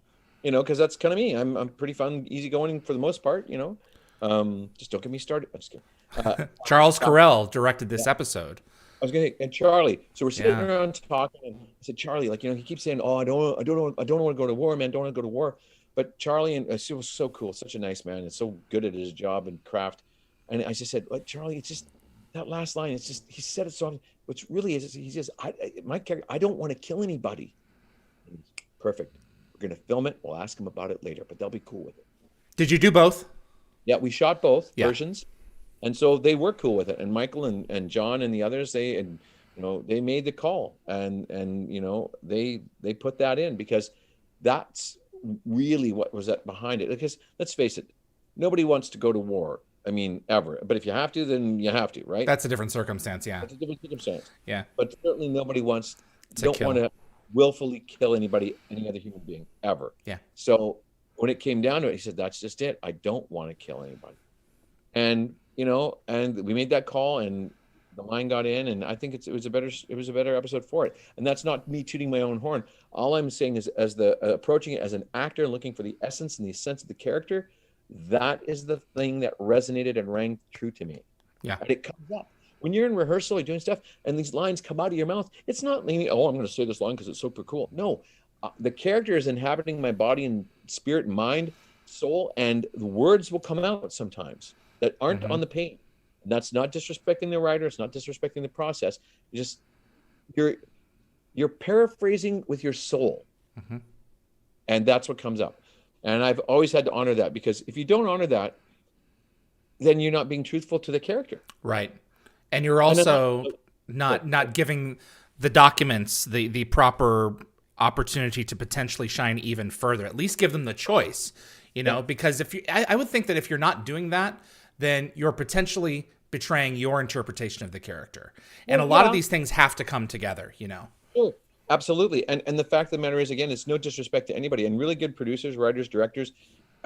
because that's kind of me. I'm pretty fun, easygoing for the most part, just don't get me started. I'm just kidding. Charles Carell directed this episode. I was gonna, and Charlie. So we're sitting around talking, and I said, Charlie, like, he keeps saying, "Oh, I don't want to go to war, man. Don't want to go to war." but Charlie and he was so cool, such a nice man, and so good at his job and craft. And I just said, like, Charlie, it's just that last line. It's just, he said it so, which really is, he says, my character, I don't want to kill anybody. Perfect. We're going to film it. We'll ask him about it later, but they'll be cool with it. Did you do both? Yeah, we shot both versions. And so they were cool with it. And Michael and John and the others, they made the call, and they put that in, because that's really what was behind it. Because let's face it, nobody wants to go to war. I mean, ever. But if you have to, then you have to, right? That's a different circumstance, yeah. That's a different circumstance. Yeah. But certainly nobody want to willfully kill anybody, any other human being, ever. Yeah. So when it came down to it, he said, that's just it. I don't want to kill anybody. And, and we made that call, and the line got in, and I think it was a better episode for it. And that's not me tooting my own horn. All I'm saying is, as approaching it as an actor and looking for the essence and the sense of the character, that is the thing that resonated and rang true to me. Yeah. And it comes up when you're in rehearsal or doing stuff, and these lines come out of your mouth. It's not leaning, oh, I'm going to say this line because it's super cool. No, the character is inhabiting my body and spirit and mind, soul, and the words will come out sometimes that aren't on the page. And that's not disrespecting the writer. It's not disrespecting the process. You're paraphrasing with your soul, and that's what comes up. And I've always had to honor that, because if you don't honor that, then you're not being truthful to the character. Right. And you're also not giving the documents the proper opportunity to potentially shine even further. At least give them the choice, because I would think that if you're not doing that, then you're potentially betraying your interpretation of the character. And a lot of these things have to come together, Sure. Absolutely. And the fact of the matter is, again, it's no disrespect to anybody. And really good producers, writers, directors,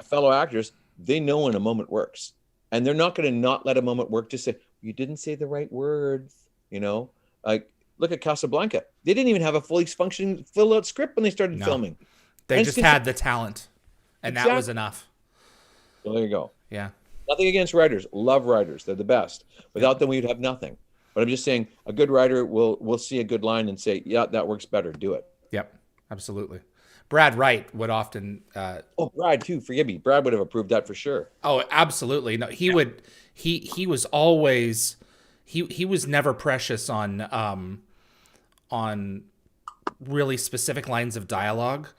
fellow actors, they know when a moment works. And they're not going to not let a moment work to say, you didn't say the right words, Like, look at Casablanca. They didn't even have a fully functioning, filled-out script when they started filming. They just had the talent, and that was enough. So there you go. Yeah. Nothing against writers. Love writers. They're the best. Without them, we'd have nothing. But I'm just saying, a good writer will see a good line and say, yeah, that works better. Do it. Yep, absolutely. Brad Wright would often... Brad, too. Forgive me. Brad would have approved that for sure. Oh, absolutely. No, he would... He was always... He was never precious on really specific lines of dialogue.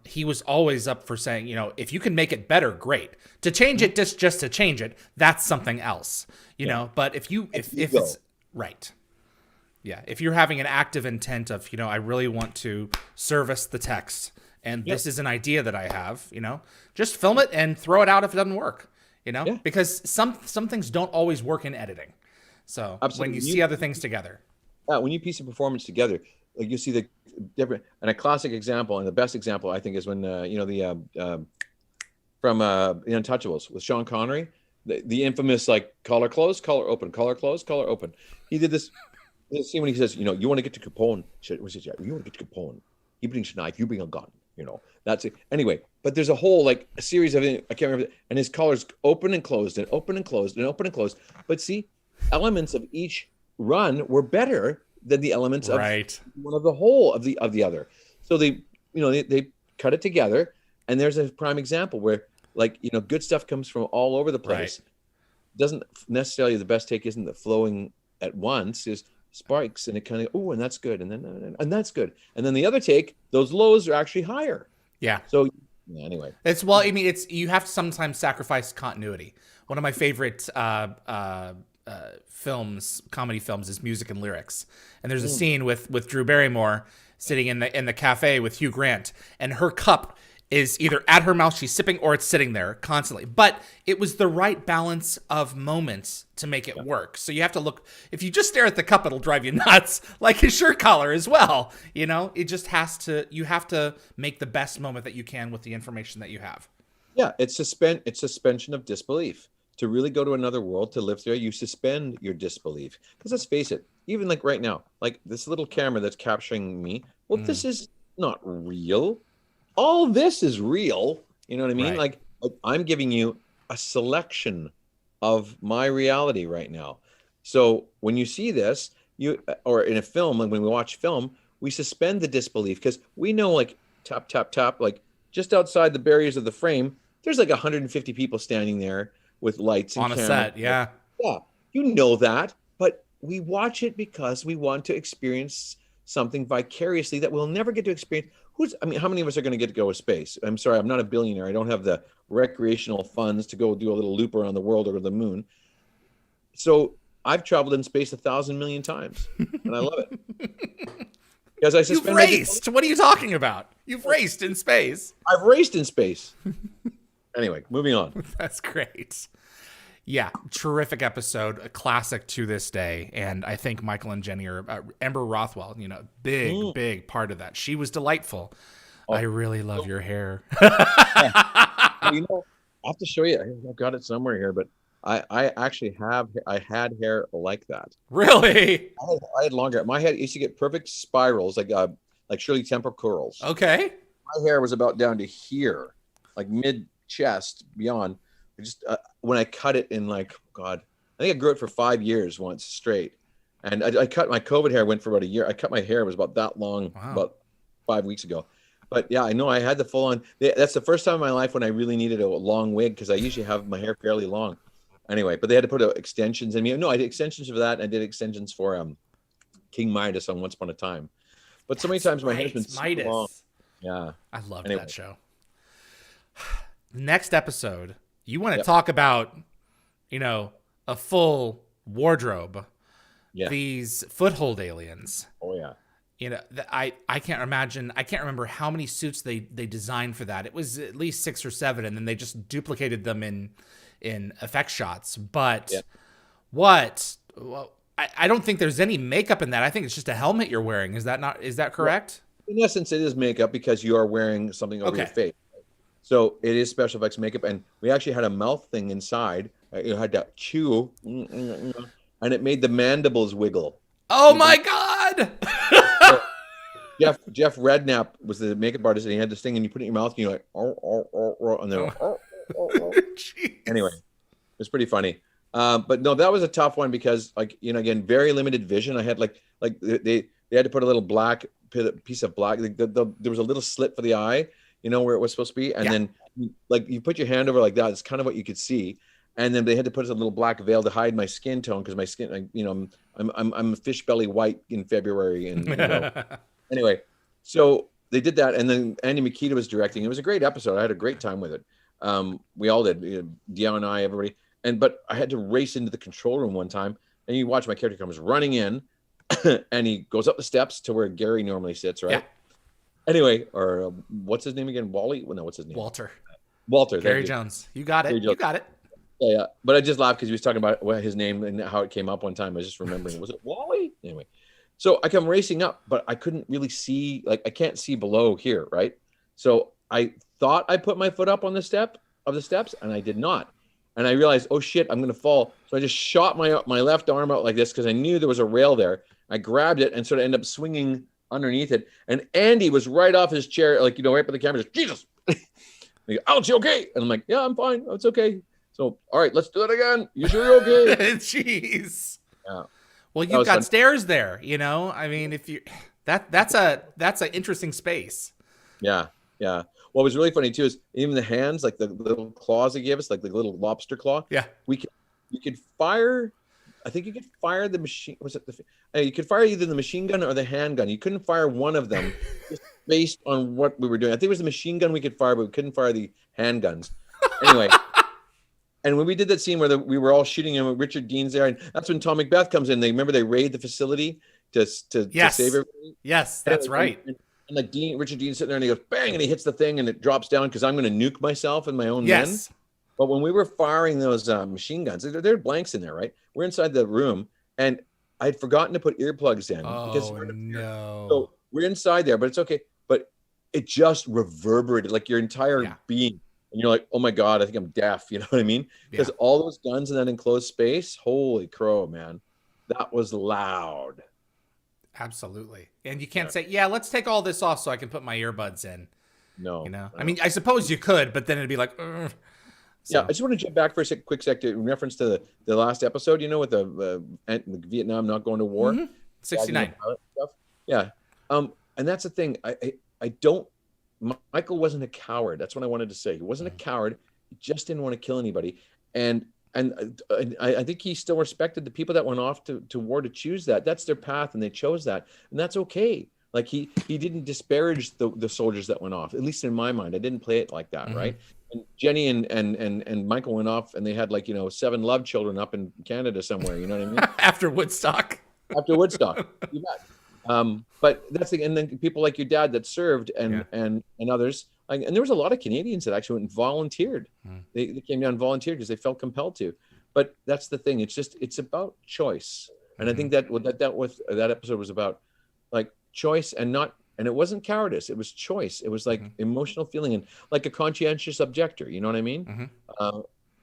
He was always up for saying, if you can make it better, great. To change it just to change it, that's something else. But if it's... Right. Yeah. If you're having an active intent of, I really want to service the text, and this is an idea that I have, just film it and throw it out if it doesn't work, because some things don't always work in editing. So when you see other things together. Yeah. When you piece a performance together, like you see the different, and a classic example, and the best example, I think, is when, from The Untouchables with Sean Connery, the infamous, like, collar closed, collar open, collar closed, collar open. He did this scene when he says, you want to get to Capone. You want to get to Capone. He brings a knife, you bring a gun. That's it. Anyway, but there's a whole, like, a series of, I can't remember, and his collar's open and closed and open and closed and open and closed. But see, elements of each run were better than the elements of one of the whole of the other. So they cut it together, and there's a prime example where, like, good stuff comes from all over the place. Doesn't necessarily, the best take isn't the flowing at once, is spikes, and it kind of, and that's good, and then and that's good, and then the other take, those lows are actually higher. Yeah. So anyway, it's you have to sometimes sacrifice continuity. One of my favorite comedy films, is Music and Lyrics, and there's a scene with Drew Barrymore sitting in the cafe with Hugh Grant, and her cup is either at her mouth, she's sipping, or it's sitting there constantly. But it was the right balance of moments to make it work. So you have to look, if you just stare at the cup, it'll drive you nuts, like his shirt collar as well. It just you have to make the best moment that you can with the information that you have. Yeah, it's suspension of disbelief. To really go to another world, to live there, you suspend your disbelief. Because let's face it, even like right now, like this little camera that's capturing me, this is not real. All this is real. You know what I mean? Right. Like, I'm giving you a selection of my reality right now. So when you see this, or in a film, and when we watch film, we suspend the disbelief, because we know, like, tap, tap, tap, like just outside the barriers of the frame, there's like 150 people standing there with lights and on a cameras. set. Yeah. Yeah. You know that, but we watch it because we want to experience something vicariously that we'll never get to experience. How many of us are going to get to go to space? I'm sorry, I'm not a billionaire. I don't have the recreational funds to go do a little loop around the world or the moon. So I've traveled in space 1,000 million times, and I love it. Because You've raced. What are you talking about? You've raced in space. I've raced in space. Anyway, moving on. That's great. Yeah, terrific episode, a classic to this day. And I think Michael and Jenny are Ember Rothwell, big part of that. She was delightful. Oh. I really love your hair. I have to show you. I've got it somewhere here, but I actually had hair like that. Really? I had longer. My head used to get perfect spirals, like Shirley Temple curls. Okay. My hair was about down to here, like mid chest beyond. When I cut it in I think I grew it for 5 years once straight, and I cut my COVID hair, went for about a year. I cut my hair, it was about that long. Wow. About 5 weeks ago. But yeah, I know I had the full on. That's the first time in my life when I really needed a long wig, because I usually have my hair fairly long. Anyway, but they had to put extensions in me. No, I did extensions for that, and I did extensions for King Midas on Once Upon a Time. But so many times my hair's been so long. Yeah, I loved that show. Next episode. You want to talk about, a full wardrobe. Yeah. These Foothold aliens. Oh yeah. I can't imagine. I can't remember how many suits they designed for that. It was at least 6 or 7, and then they just duplicated them in effect shots. But I don't think there's any makeup in that. I think it's just a helmet you're wearing. Is that correct? In essence, it is makeup because you are wearing something over your face. So it is special effects makeup, and we actually had a mouth thing inside. You had to chew, and it made the mandibles wiggle. Oh my God! Jeff Redknapp was the makeup artist, and he had this thing, and you put it in your mouth, and you're like, and then anyway, it was pretty funny. But no, that was a tough one because, again, very limited vision. I had they had to put a little black piece of black. There was a little slit for the eye. Where it was supposed to be. And then you put your hand over like that. It's kind of what you could see. And then they had to put a little black veil to hide my skin tone. Cause my skin, I'm fish belly white in February. And anyway, so they did that. And then Andy Makita was directing. It was a great episode. I had a great time with it. We all did, Dio and I, everybody. But I had to race into the control room one time, and you watch my character comes running in and he goes up the steps to where Gary normally sits. Right. Yeah. Anyway, or what's his name again? Wally? Well, no, what's his name? Walter. Gary Jones. You got it. You got it. Yeah. But I just laughed because he was talking about his name and how it came up one time. I was just remembering. Was it Wally? Anyway, so I come racing up, but I couldn't really see. I can't see below here, right? So I thought I put my foot up on the steps, and I did not. And I realized, oh shit, I'm gonna fall. So I just shot my left arm out like this because I knew there was a rail there. I grabbed it and sort of ended up swinging underneath it, and Andy was right off his chair, right by the camera. Just, Jesus, Alex, you okay? And I'm like, yeah, I'm fine. It's okay. So, all right, let's do it again. You sure you're okay? Jeez. Yeah. Well, you've got stairs there. I mean, if you that's an interesting space. Yeah. What was really funny too is even the hands, like the little claws they gave us, like the little lobster claw. Yeah. You could fire. I think you could fire the machine. Was it you could fire either the machine gun or the handgun. You couldn't fire one of them just based on what we were doing. I think it was the machine gun we could fire, but we couldn't fire the handguns. Anyway, and when we did that scene where we were all shooting him, Richard Dean's there, and that's when Tom McBeth comes in. Remember they raid the facility to save everybody. Yes, that's right. And Richard Dean's sitting there, and he goes bang, and he hits the thing, and it drops down because I'm going to nuke myself and my own men. But when we were firing those machine guns, there are blanks in there, right? We're inside the room, and I'd forgotten to put earplugs in. No. So we're inside there, but it's okay. But it just reverberated like your entire being. And you're like, oh my God, I think I'm deaf. You know what I mean? Because all those guns in that enclosed space, holy crow, man. That was loud. Absolutely. And you can't say, let's take all this off so I can put my earbuds in. No. I mean, I suppose you could, but then it'd be like, ugh. So. Yeah, I just want to jump back for a quick sec in reference to the last episode, with the Vietnam not going to war. Mm-hmm. 69. Yeah. And that's the thing. I don't Michael wasn't a coward. That's what I wanted to say. He wasn't a coward. He just didn't want to kill anybody. And I think he still respected the people that went off to war to choose that. That's their path, and they chose that, and that's okay. Like he didn't disparage the soldiers that went off. At least in my mind, I didn't play it like that, right? And Jenny and Michael went off, and they had 7 love children up in Canada somewhere. You know what I mean? After Woodstock. After Woodstock, you bet. But that's the, and then people like your dad that served, and others. And there was a lot of Canadians that actually went and volunteered. They came down and volunteered because they felt compelled to. But that's the thing. It's about choice. And I think that that episode was about choice, and it wasn't cowardice. It was choice. It was emotional feeling, and like a conscientious objector. You know what I mean?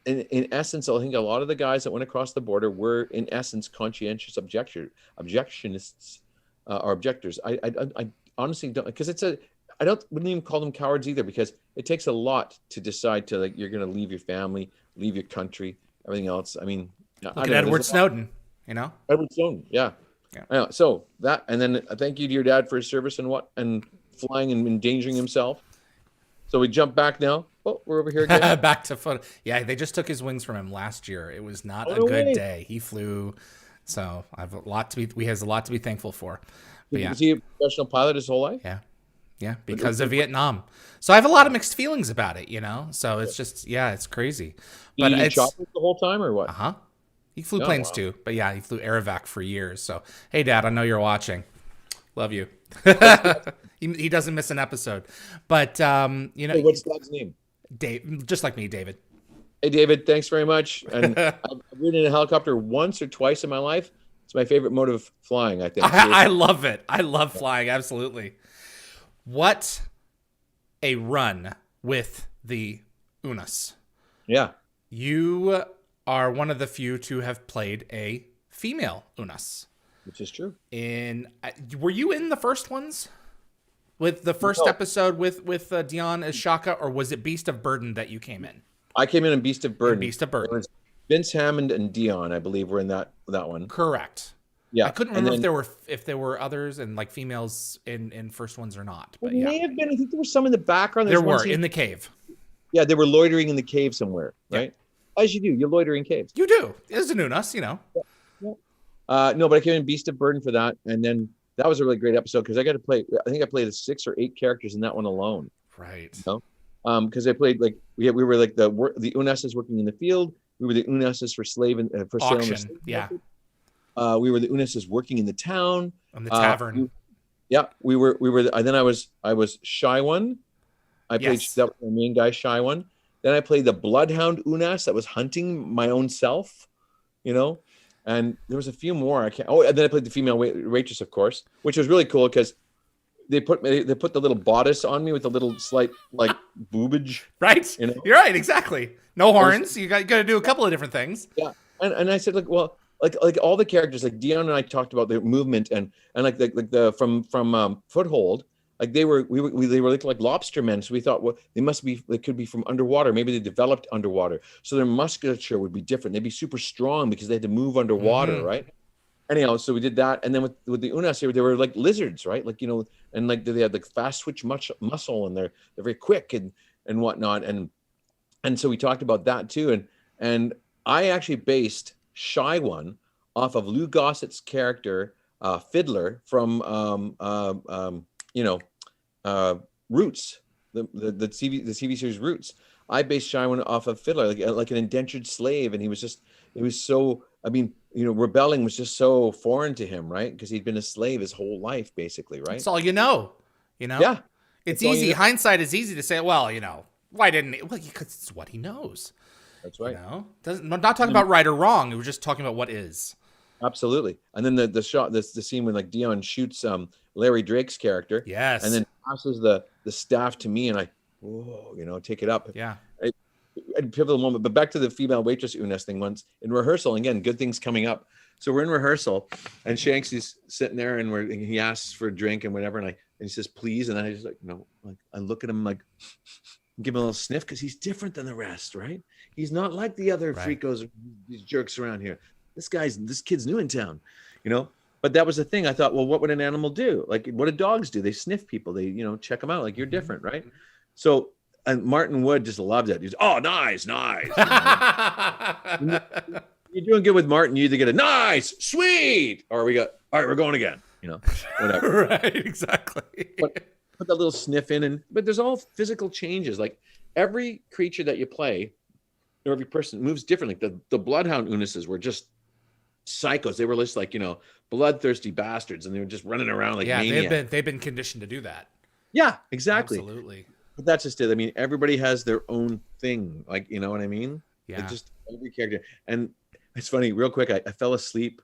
In essence, I think a lot of the guys that went across the border were in essence conscientious objectionists or objectors. I honestly don't, because wouldn't even call them cowards either, because it takes a lot to decide to you're going to leave your family, leave your country, everything else. I mean, look at Edward Snowden, Edward Snowden. Yeah. So that, and then thank you to your dad for his service and flying and endangering himself. So we jump back now. Oh, we're over here again. Back to foot. Yeah, they just took his wings from him last year. It was not a good day. He flew. So he has a lot to be thankful for. But Was he a professional pilot his whole life? Yeah, because of Vietnam. So I have a lot of mixed feelings about it, So it's just, it's crazy. Did he choppers the whole time or what? He flew planes too, but he flew Aerovac for years. So, hey, Dad, I know you're watching. Love you. he doesn't miss an episode. But, Hey, what's Dad's name? Dave, just like me, David. Hey, David, thanks very much. And I've ridden in a helicopter once or twice in my life. It's my favorite mode of flying, I think. I love it. I love flying, absolutely. What a run with the Unas. Yeah. You are one of the few to have played a female Unas. Which is true. Were you in the first ones? With the first episode with Dion as Shaka, or was it Beast of Burden that you came in? I came in Beast of Burden. Beast of Burden. Vince Hammond and Dion, I believe, were in that one. Correct. Yeah. I couldn't remember if there were others and females in first ones or not. But may have been. I think there was some in the background. There were in the cave. Yeah, they were loitering in the cave somewhere, right? Yeah. As you do, you loiter in caves. You do. It's a Unas, Yeah. No, but I came in Beast of Burden for that, and then that was a really great episode because I got to play. I think I played 6 or 8 characters in that one alone. Right. Because I played we were like the Unases working in the field. We were the Unases for slave and for auction. Sale. Yeah. We were the Unases working in the town. On the tavern. We were. Then I was Shy One. I played that was the main guy, Shy One. Then I played the Bloodhound Unas that was hunting my own self. And there was a few more. And then I played the female waitress, of course, which was really cool because they put the little bodice on me with a little slight boobage. Right. You're right. Exactly. No horns. You got to do a couple of different things. Yeah. And I said, like all the characters, like Dion and I talked about the movement and like the from Foothold. They were like lobster men, so we thought, well, they could be from underwater. Maybe they developed underwater, so their musculature would be different. They'd be super strong because they had to move underwater, right? Anyhow, so we did that, and then with the Unas, they were like lizards, right? And they had fast switch muscle, and they're very quick and whatnot, and so we talked about that too, and I actually based Shy One off of Lou Gossett's character, Fiddler from Roots, the TV series Roots. I based Shy One off of Fiddler, like an indentured slave, and it was so. I mean, rebelling was just so foreign to him, right? Because he'd been a slave his whole life, basically, right? That's all you know. Yeah, it's easy. Hindsight is easy to say. Well, why didn't he? Well, because it's what he knows. That's right. I'm not talking about right or wrong. We were just talking about what is. Absolutely. And then the scene when Dion shoots Larry Drake's character. Yes. And then passes the staff to me, and I, take it up. Yeah. A pivotal moment. But back to the female waitress Unas thing. Once in rehearsal, again, good things coming up. So we're in rehearsal, and Shanks is sitting there, and he asks for a drink and whatever, and he says please, and then I just I look at him give him a little sniff because he's different than the rest, right? He's not like the other freakos, these jerks around here. This kid's new in town, but that was the thing. I thought, well, what would an animal do? Like, what do dogs do? They sniff people. They, check them out. Like, you're different, right? So, and Martin Wood just loved it. He's, oh, nice. You're doing good with Martin. You either get a nice, sweet, or we got, all right, we're going again. Whatever. Right, exactly. But put that little sniff in, but there's all physical changes. Like every creature that you play, or every person moves differently. The Bloodhound Unuses were just psychos. They were just like, bloodthirsty bastards, and they were just running around like maniacs. They've been conditioned to do that. Yeah, exactly. Absolutely. But that's just it. I mean, everybody has their own thing. Like, you know what I mean? Yeah. It's just every character. And it's funny, real quick, I fell asleep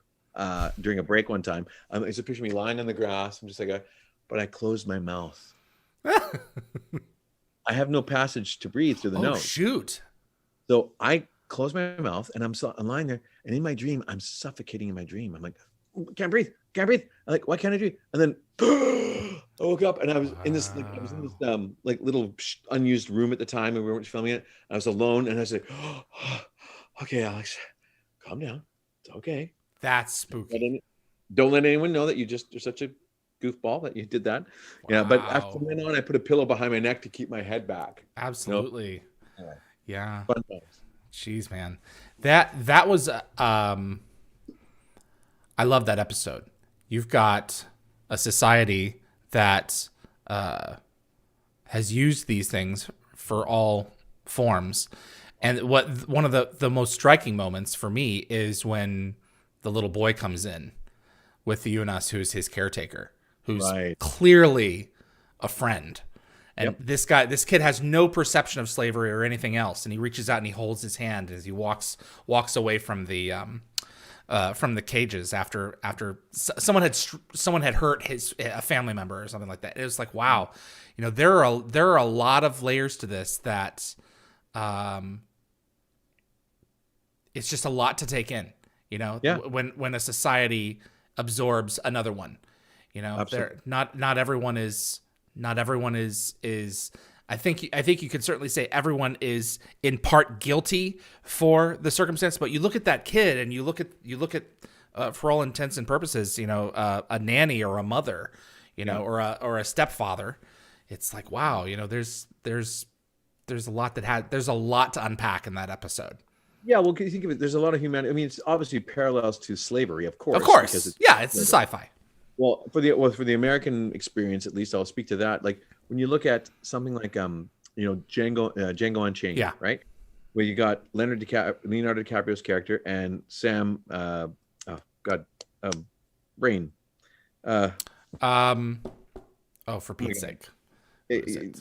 during a break one time. It's a picture of me lying on the grass. I'm just like, but I closed my mouth. I have no passage to breathe through the nose. Oh, shoot. So I close my mouth and I'm lying there. And in my dream, I'm suffocating in my dream. I'm like, can't breathe. I'm like, why can't I breathe? And then I woke up and I was in this, little unused room at the time, and we weren't filming it. I was alone, and I was like, okay, Alex, calm down. It's okay. That's spooky. Don't let anyone know that you're such a goofball that you did that. Wow. Yeah, but after then on, I put a pillow behind my neck to keep my head back. Absolutely. Yeah. Fun times. Jeez, man. That was I love that episode. You've got a society that has used these things for all forms. And one of the most striking moments for me is when the little boy comes in with the Unas, who's his caretaker, who's clearly a friend. And this kid has no perception of slavery or anything else. And he reaches out and he holds his hand as he walks away from the cages after someone had hurt a family member or something like that. It was like, wow, there are a lot of layers to this that, it's just a lot to take in, when a society absorbs another one, not everyone is I think you could certainly say everyone is in part guilty for the circumstance, but you look at that kid and you look at for all intents and purposes, a nanny or a mother, or a stepfather. It's like, wow, there's a lot to unpack in that episode. Yeah, well, can you think of it? There's a lot of humanity. I mean, it's obviously parallels to slavery, of course. Of course, it's a sci-fi. Well, for the American experience, at least, I'll speak to that. Like when you look at something like Django Unchained, right, where you got Leonardo DiCaprio's character and Sam, Brain, for Pete's sake,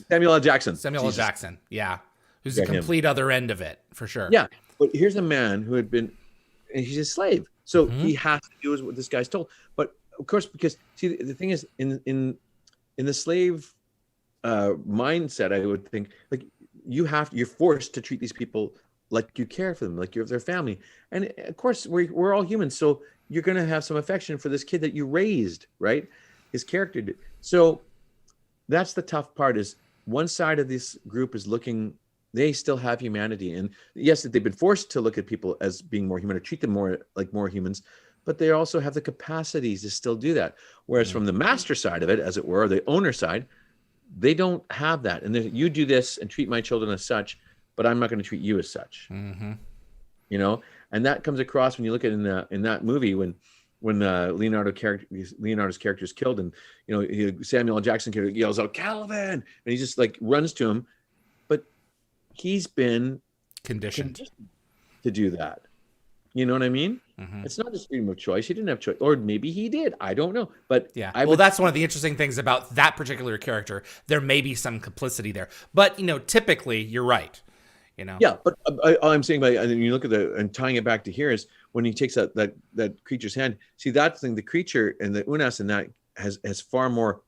Samuel L. Jackson. Yeah, who's the complete other end of it for sure. Yeah, but here's a man who had been, and he's a slave, so he has to do what this guy's told, but. Of course, because see, the thing is, in the slave mindset, I would think like you're forced to treat these people like you care for them, like you're their family, and of course we're all humans, so you're going to have some affection for this kid that you raised, right? His character did. So that's the tough part. Is one side of this group is looking. They still have humanity, and yes, they've been forced to look at people as being more human or treat them more like more humans. But they also have the capacities to still do that. Whereas from the master side of it, as it were, the owner side, they don't have that. And you do this and treat my children as such, but I'm not going to treat you as such. Mm-hmm. And that comes across when you look at in that movie when Leonardo's character is killed, and Samuel L. Jackson character yells out Calvin, and he just like runs to him, but he's been conditioned to do that. You know what I mean? Mm-hmm. It's not his freedom of choice. He didn't have choice, or maybe he did. I don't know. But yeah, that's one of the interesting things about that particular character. There may be some complicity there, but typically you're right. Yeah, but all I'm saying, and you look at and tying it back to here is when he takes that creature's hand. See, that thing, the creature and the Unas, and that has far more,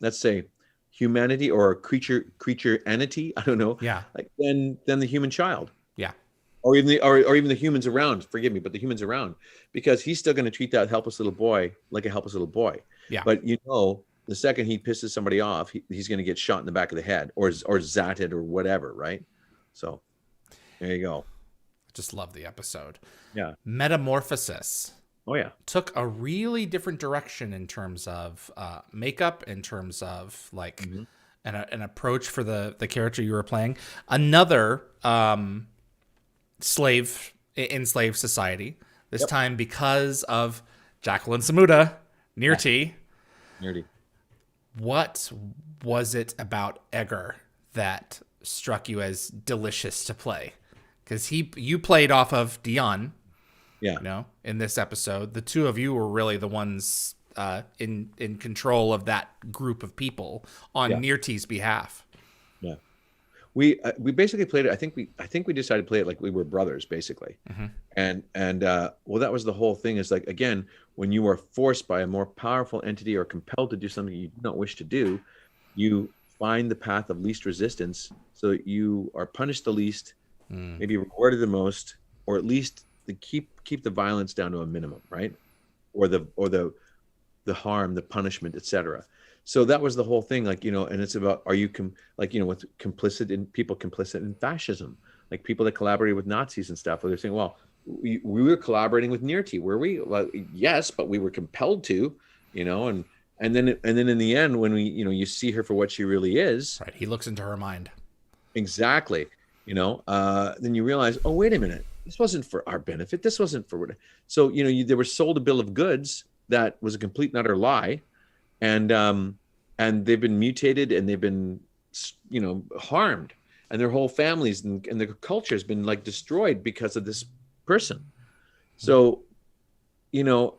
let's say, humanity or creature entity. I don't know. Yeah. Like than the human child. Yeah. Or even the humans around. Forgive me, but the humans around, because he's still going to treat that helpless little boy like a helpless little boy. Yeah. But the second he pisses somebody off, he's going to get shot in the back of the head or zatted or whatever, right? So there you go. Just love the episode. Yeah. Metamorphosis. Oh yeah. took a really different direction in terms of makeup, in terms of like an approach for the character you were playing. Another enslaved society. This time because of Jacqueline Samuda, Nirti. Nerdy. What was it about Eggar that struck you as delicious to play? Because you played off of Dion. Yeah. You know, in this episode, the two of you were really the ones in control of that group of people on Nirti's behalf. Yeah. We basically played it. I think we decided to play it like we were brothers, basically. And well, that was the whole thing. Is like, again, when you are forced by a more powerful entity or compelled to do something you do not wish to do, you find the path of least resistance, so that you are punished the least, maybe rewarded the most, or at least to keep the violence down to a minimum, right? Or the harm, the punishment, etc. So that was the whole thing, like, you know, and it's about, are you with complicit in fascism, like people that collaborated with Nazis and stuff, where they're saying, well, we were collaborating with Nirti, were we? Well, yes, but we were compelled to, you know, and then in the end, when you see her for what she really is, right? He looks into her mind. Exactly. You know, then you realize, oh, wait a minute, this wasn't for our benefit. This wasn't for, so, you know, they were sold a bill of goods that was a complete and utter lie. And they've been mutated, and they've been, you know, harmed, and their whole families and their culture has been like destroyed because of this person. So, you know,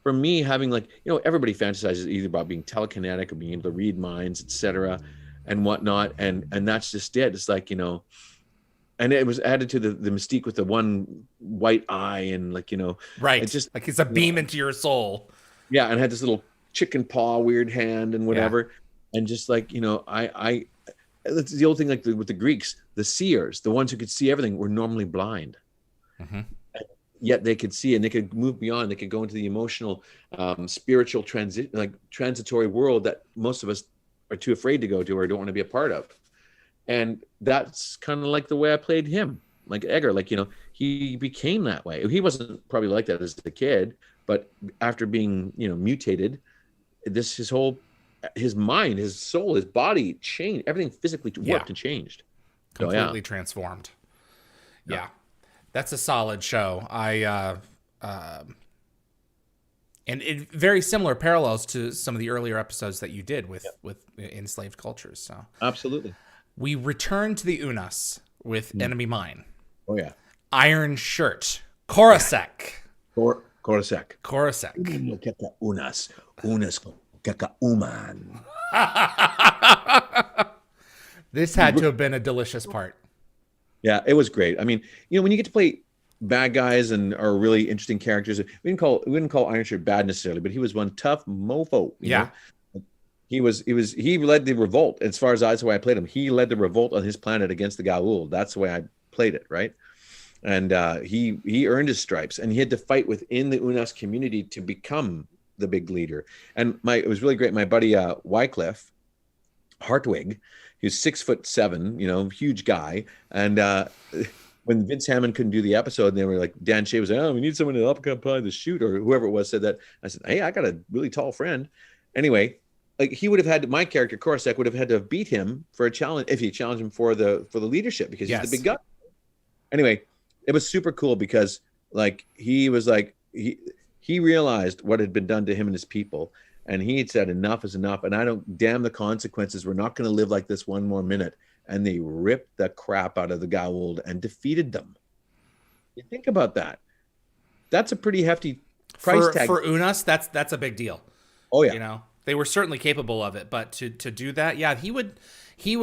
for me, having, like, you know, everybody fantasizes either about being telekinetic or being able to read minds, etc., and whatnot, and that's just it. It's like, you know, and it was added to the mystique with the one white eye, and, like, you know, right, it's just like it's a beam into your soul. Yeah, and had this little chicken paw weird hand and whatever, and just, like, you know, I that's the old thing, like with the Greeks, the seers, the ones who could see everything, were normally blind, yet they could see, and they could move beyond. They could go into the emotional, spiritual transitory world that most of us are too afraid to go to or don't want to be a part of. And that's kind of like the way I played him, like Eggar, like, you know, he became that way. He wasn't probably like that as a kid, but after being, you know, mutated, his mind, his soul, his body changed. Everything physically warped and changed. Completely transformed. Yeah. That's a solid show. And it very similar parallels to some of the earlier episodes that you did with enslaved cultures. So absolutely. We return to the Unas with Enemy Mine. Oh yeah. Iron Shirt. Korosek. Korosek. Unas uman. This had to have been a delicious part. Yeah, it was great. I mean, you know, when you get to play bad guys and are really interesting characters, we wouldn't call Iron Shirt bad necessarily, but he was one tough mofo. You know? He led the revolt. As far as that's the way I played him. He led the revolt on his planet against the Gaul. That's the way I played it, right? And he earned his stripes, and he had to fight within the Unas community to become the big leader. And it was really great. My buddy Wycliffe Hartwig, he was 6'7", you know, huge guy. And when Vince Hammond couldn't do the episode, and they were like, Dan Shea was like, oh, we need someone to help apply the shoot, or whoever it was said that. I said, hey, I got a really tall friend. Anyway, like, he would have had, my character Korosek would have had to have beat him for a challenge if he challenged him for the leadership, because he's the big guy. Anyway, it was super cool because, like, he was like, he realized what had been done to him and his people, and he had said enough is enough, and I don't, damn the consequences, we're not going to live like this one more minute. And they ripped the crap out of the Gauld and defeated them. You think about that. That's a pretty hefty price tag. For Unas, that's a big deal. Oh yeah. You know, they were certainly capable of it, but to do that, yeah, he would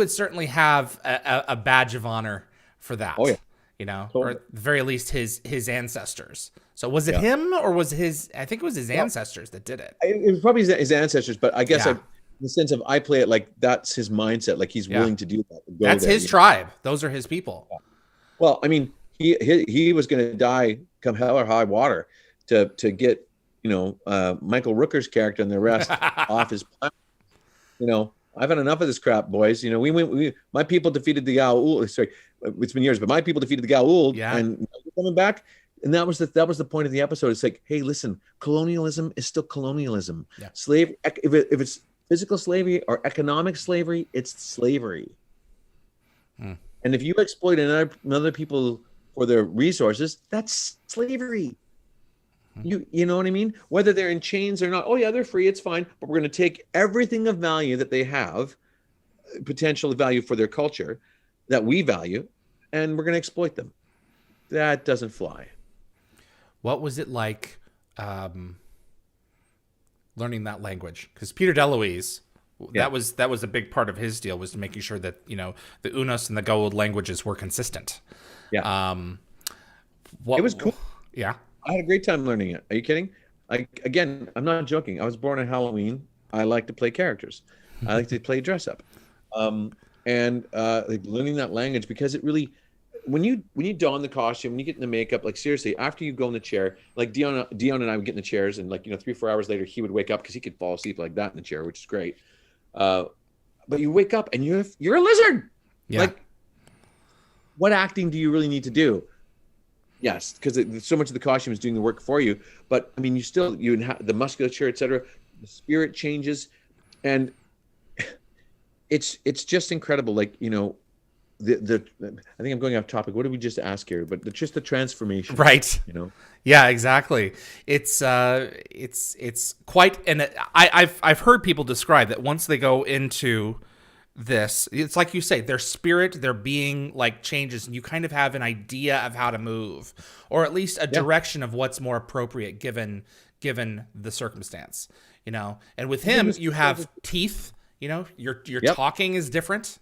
certainly have a badge of honor for that. Oh yeah. You know, or at the very least his ancestors. So was it him, or was I think it was his ancestors that did it. It was probably his ancestors, but I guess in the sense of, I play it like that's his mindset, like he's willing to do that. That's his tribe. Those are his people. Yeah. Well, I mean, he was going to die come hell or high water to get, you know, Michael Rooker's character and the rest off his planet. You know, I've had enough of this crap, boys. You know, my people defeated the Gaul. Sorry, it's been years, but my people defeated the Gaul. Yeah. And coming back, and that was the point of the episode. It's like, hey, listen, colonialism is still colonialism. Yeah. Slavery, if it's physical slavery or economic slavery, it's slavery. And if you exploit another people for their resources, that's slavery. You know what I mean? Whether they're in chains or not, oh yeah, they're free, it's fine. But we're going to take everything of value that they have, potential value for their culture, that we value, and we're going to exploit them. That doesn't fly. What was it like learning that language? Because Peter DeLuise, that was a big part of his deal, was making sure that, you know, the Unos and the Goa'uld languages were consistent. Yeah. It was cool. Yeah. I had a great time learning it. Are you kidding? Again, I'm not joking. I was born on Halloween. I like to play characters. I like to play dress up. And like learning that language, because it really, when you don the costume, when you get in the makeup, like seriously, after you go in the chair, like Dion and I would get in the chairs, and like, you know, 3-4 hours later, he would wake up because he could fall asleep like that in the chair, which is great. But you wake up and you're a lizard. Yeah. Like, what acting do you really need to do? Yes, because so much of the costume is doing the work for you. But I mean, you have the musculature, etc. The spirit changes, and it's just incredible. Like, you know, I think I'm going off topic. What did we just ask here? But just the transformation, right? You know. Yeah, exactly. It's quite, and I've heard people describe that once they go into this, it's like you say, their spirit, their being like changes, and you kind of have an idea of how to move, or at least a direction of what's more appropriate given the circumstance, you know. And with him, you have teeth, you know, your talking is different.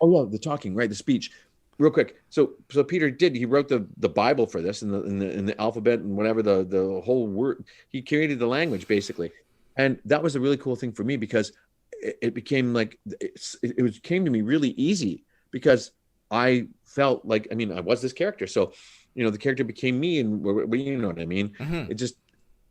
Oh yeah, the talking, right? The speech. Real quick. So Peter he wrote the Bible for this in the alphabet and whatever the whole word. He created the language basically, and that was a really cool thing for me, because it became like it came to me really easy, because I felt like, I mean, I was this character, so you know, the character became me, and you know what I mean. It just,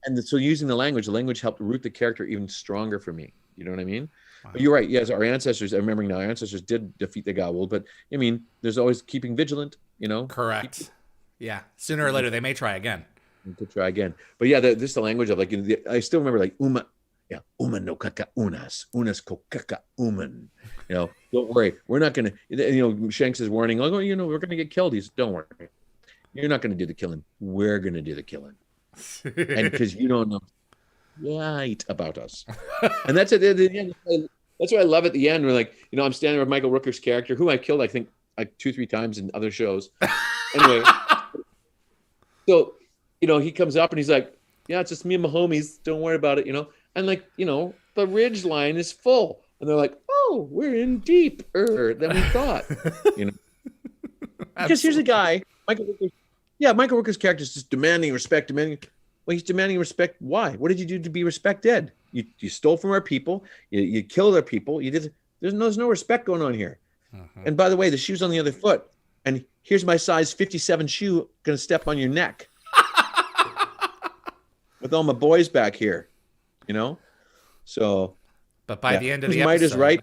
and so using the language helped root the character even stronger for me. You know what I mean? Wow. But you're right. Yes, our ancestors. I'm remembering now. Our ancestors did defeat the Goa'uld, but I mean, there's always keeping vigilant. You know. Correct. Yeah. Sooner or later, they may try again. To try again, but yeah, this the language of like. I still remember like uma. Yeah, uman no kaka unas ko kaka uman. You know, don't worry, we're not gonna. You know, Shanks is warning. Oh, you know, we're gonna get killed. He's, don't worry, you're not gonna do the killing. We're gonna do the killing, and because you don't know right about us, and that's at the end. That's why I love at the end. We're like, you know, I'm standing with Michael Rooker's character, who I killed, I think, like 2-3 times in other shows. Anyway, so you know, he comes up and he's like, "Yeah, it's just me and my homies. Don't worry about it," you know. And like, you know, the ridge line is full, and they're like, "Oh, we're in deeper than we thought," you know. Because here's a guy, Michael Rooker's character is just demanding respect, Well, he's demanding respect. Why? What did you do to be respected? You stole from our people. You killed our people. You did. There's no respect going on here. And by the way, the shoe's on the other foot. And here's my size 57 shoe gonna step on your neck. With all my boys back here. You know, so. But by the end of the episode, is right.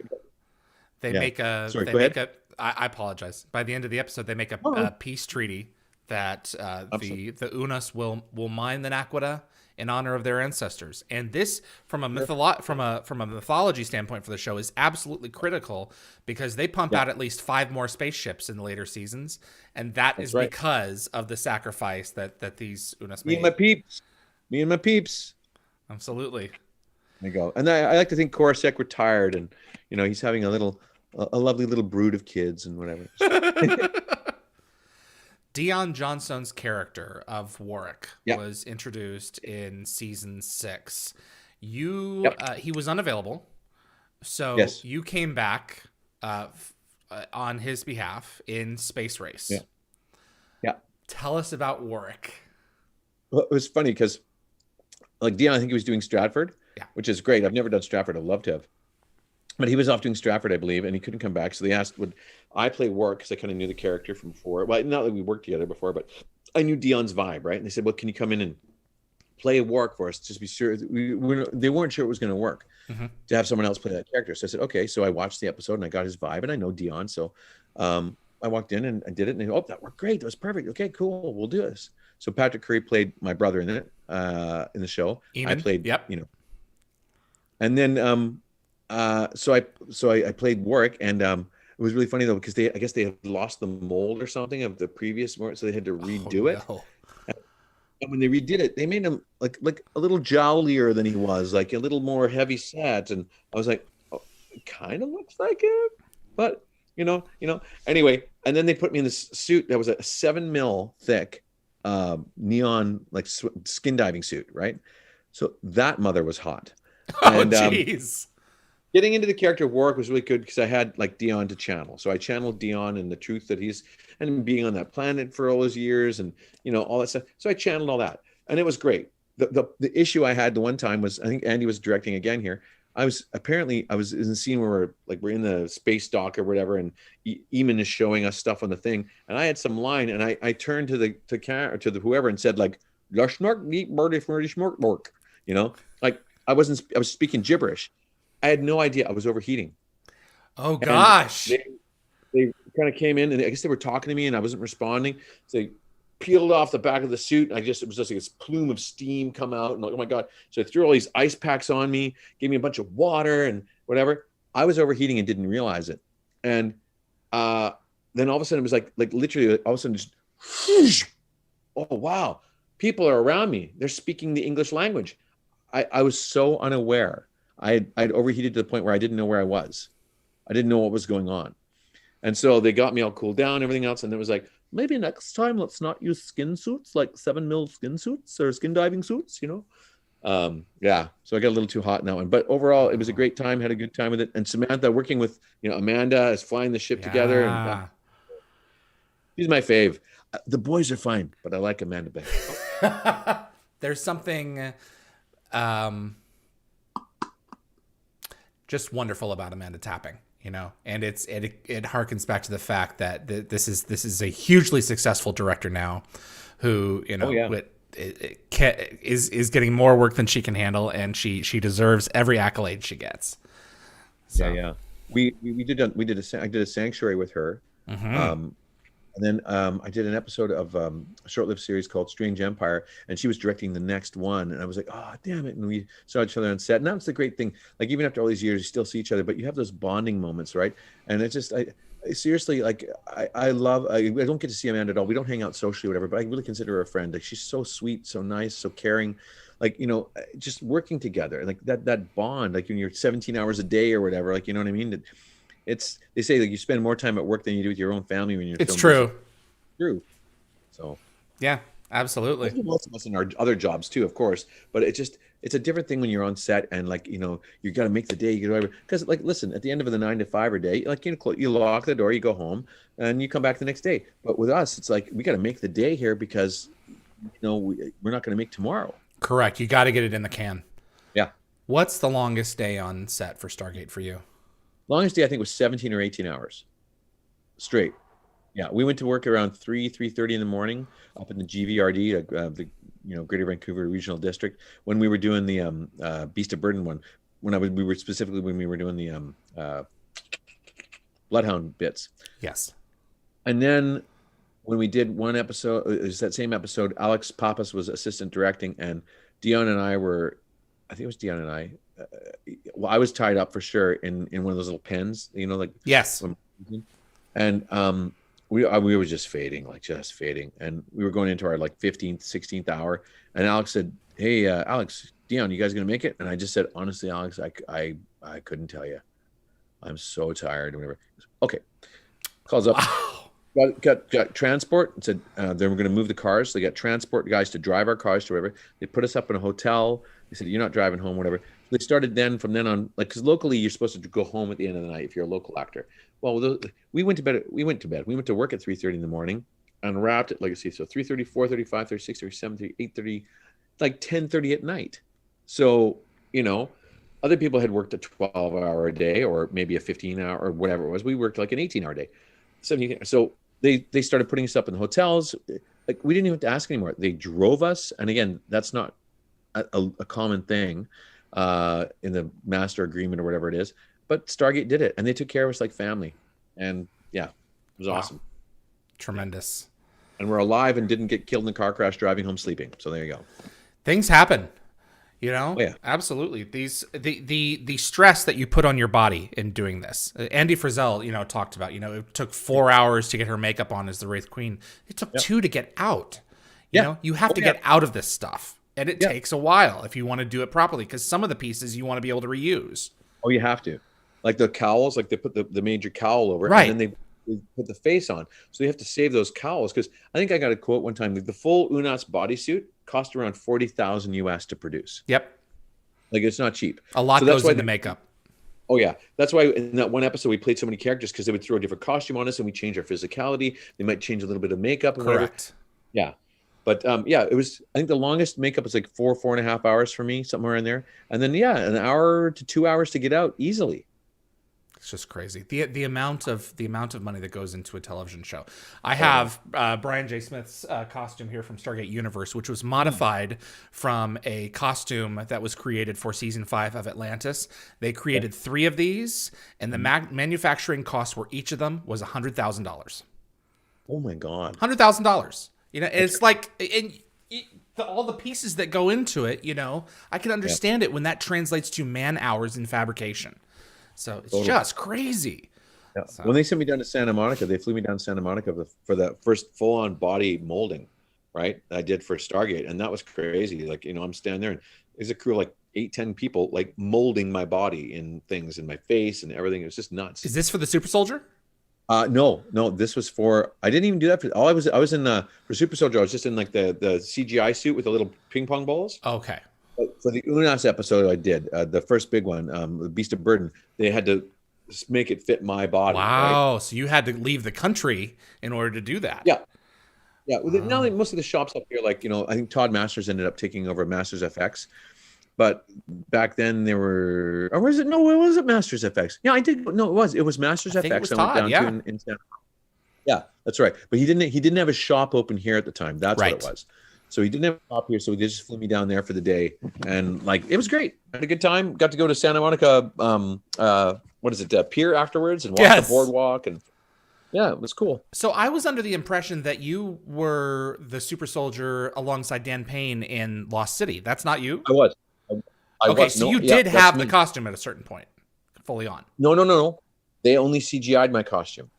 They make a. Sorry, they go make ahead. I apologize. By the end of the episode, they make a peace treaty that the Unos will mine the Naquadah in honor of their ancestors. And this, from a mythology standpoint for the show, is absolutely critical, because they pump out at least 5 more spaceships in the later seasons, and that's is right. Because of the sacrifice that these Unos made. Me and my peeps. Absolutely. There you go. And I like to think Korosek retired, and you know, he's having a lovely little brood of kids and whatever. Dion Johnson's character of Warrick was introduced in season 6. He was unavailable, so you came back on his behalf in Space Race. Yeah. Tell us about Warrick. Well, it was funny because, like, Dion, I think he was doing Stratford, which is great. I've never done Stratford. I'd love to have. But he was off doing Stratford, I believe, and he couldn't come back. So they asked, would I play Warrick, because I kind of knew the character from before. Well, not that we worked together before, but I knew Dion's vibe, right? And they said, well, can you come in and play Warrick for us? Just be sure. They weren't sure it was going to work to have someone else play that character. So I said, okay. So I watched the episode, and I got his vibe, and I know Dion. So I walked in and I did it, and they go, oh, that worked great. That was perfect. Okay, cool. We'll do this. So Patrick Curry played my brother in it, in the show. Eamon. I played, yep. And then so I played Warrick, and it was really funny though, because I guess they had lost the mold or something of the previous Warrick, so they had to redo it. No. And when they redid it, they made him like a little jowlier than he was, like a little more heavy set. And I was like, oh, it kind of looks like it, but Anyway, and then they put me in this suit that was a 7 mil thick neon like skin diving suit, right? So that mother was hot. Oh, jeez. Getting into the character of Warrick was really good because I had like Dion to channel. So I channeled Dion and the truth that he's, and being on that planet for all those years, and all that stuff. So I channeled all that, and it was great. The issue I had the one time was, I think Andy was directing again here. I was in the scene where we're in the space dock or whatever, and Eamon is showing us stuff on the thing, and I had some line, and I turned to the whoever and said like, like I was speaking gibberish. I had no idea I was overheating. Oh gosh. They kind of came in, and I guess they were talking to me, and I wasn't responding. So they peeled off the back of the suit. And it was just like this plume of steam come out, and like, oh my God. So they threw all these ice packs on me, gave me a bunch of water and whatever. I was overheating and didn't realize it. And then all of a sudden it was like literally all of a sudden just, whoosh, oh wow, people are around me. They're speaking the English language. I was so unaware. I'd overheated to the point where I didn't know where I was. I didn't know what was going on. And so they got me all cooled down, everything else. And it was like, maybe next time let's not use skin suits, like 7 mil skin suits or skin diving suits, Yeah. So I got a little too hot in that one. But overall, it was a great time, had a good time with it. And Samantha working with, Amanda is flying the ship together. And she's my fave. The boys are fine, but I like Amanda better. There's something just wonderful about Amanda Tapping. And it harkens back to the fact that this is a hugely successful director now, who is getting more work than she can handle, and she deserves every accolade she gets. So. Yeah. I did a Sanctuary with her, and then I did an episode of a short-lived series called Strange Empire, and she was directing the next one. And I was like, oh, damn it. And we saw each other on set. And that was the great thing. Like, even after all these years, you still see each other, but you have those bonding moments, right? And it's just, I seriously, like, I don't get to see Amanda at all. We don't hang out socially or whatever, but I really consider her a friend. Like, she's so sweet, so nice, so caring. Like, just working together, like that bond, like when you're 17 hours a day or whatever, like, you know what I mean? They say like you spend more time at work than you do with your own family when you're. It's true. True. So. Yeah, absolutely. Most of us in our other jobs too, of course, but it's a different thing when you're on set and like you got to make the day, you get whatever. Because like, listen, at the end of the 9 to 5 day, like you lock the door, you go home, and you come back the next day. But with us, it's like we got to make the day here because we're not going to make tomorrow. Correct. You got to get it in the can. Yeah. What's the longest day on set for Stargate for you? Longest day I think was 17 or 18 hours straight. Yeah, we went to work around 3:30 in the morning up in the GVRD, the Greater Vancouver Regional District, when we were doing the Beast of Burden one. When we were doing the Bloodhound bits. Yes. And then when we did one episode, it was that same episode. Alex Pappas was assistant directing, and Dion and I were, I think it was Dion and I. Well, I was tied up for sure in one of those little pens, like yes. And we were just fading, and we were going into our like 15th, 16th hour. And Alex said, "Hey, Alex, Dion, you guys gonna make it?" And I just said, "Honestly, Alex, I couldn't tell you. I'm so tired." Or whatever. Okay, calls up. Wow. Got transport and said they were going to move the cars. So they got transport guys to drive our cars to wherever. They put us up in a hotel. They said, "You're not driving home," whatever. They started from then on, like, because locally you're supposed to go home at the end of the night if you're a local actor. Well, we went to bed. We went to work at 3:30 in the morning and wrapped at, like, let's see, so 3:30, 4:30, 5:30, 6:30, 7:30, 8:30, like 10:30 at night. So, other people had worked a 12-hour a day or maybe a 15-hour or whatever it was. We worked like an 18-hour day. 17. So they started putting us up in the hotels. Like, we didn't even have to ask anymore. They drove us. And again, that's not a common thing in the master agreement or whatever it is. But Stargate did it, and they took care of us like family. And yeah, it was awesome. Tremendous. and we're alive and didn't get killed in a car crash driving home sleeping. So there you go. Things happen. You know, oh, yeah. Absolutely. The stress that you put on your body in doing this. Andy Frizzell, talked about, it took 4 hours to get her makeup on as the Wraith Queen. It took 2 to get out. You have to get out of this stuff, and it takes a while if you want to do it properly, because some of the pieces you want to be able to reuse. Oh, you have to. Like the cowls, like they put the major cowl over it, right, and then they put the face on. So you have to save those cowls, because I think I got a quote one time, like the full Unas bodysuit cost around $40,000 US to produce. Yep. Like, it's not cheap. A lot goes into makeup. Oh yeah, that's why in that one episode we played so many characters, because they would throw a different costume on us and we change our physicality. They might change a little bit of makeup. And correct. Whatever. Yeah, but it was. I think the longest makeup was like 4.5 hours for me, somewhere in there, and then an hour to 2 hours to get out easily. It's just crazy. The amount of money that goes into a television show. I have Brian J. Smith's costume here from Stargate Universe, which was modified from a costume that was created for season 5 of Atlantis. They created 3 of these, and the manufacturing cost for each of them was $100,000. Oh my God! $100,000. It's like all the pieces that go into it. I can understand it when that translates to man hours in fabrication. So it's just crazy. Yeah. So. When they sent me down to Santa Monica, they flew me down to Santa Monica for the first full-on body molding, right? I did for Stargate, and that was crazy. Like, I'm standing there, and there's a crew of like 8-10 people, like molding my body in things, in my face and everything. It was just nuts. Is this for the Super Soldier? No. This was for. I didn't even do that for. I was in for Super Soldier. I was just in like the CGI suit with the little ping pong balls. Okay. For the Unas episode, I did the first big one, the Beast of Burden. They had to make it fit my body. Wow! Right? So you had to leave the country in order to do that. Yeah. Now most of the shops up here, like I think Todd Masters ended up taking over Masters FX, but back then there were. Or was it? No, it wasn't Masters FX. Yeah, I did. No, it was Masters FX. It was I went Todd, down to in Santa. Yeah, that's right. But he didn't have a shop open here at the time. That's what it was. So he didn't have a shop here, so he just flew me down there for the day, and it was great. I had a good time. Got to go to Santa Monica, what is it, pier afterwards, and walk the boardwalk, and it was cool. So I was under the impression that you were the Super Soldier alongside Dan Payne in Lost City. That's not you? I was. So you did have the costume at a certain point, fully on. No. They only CGI'd my costume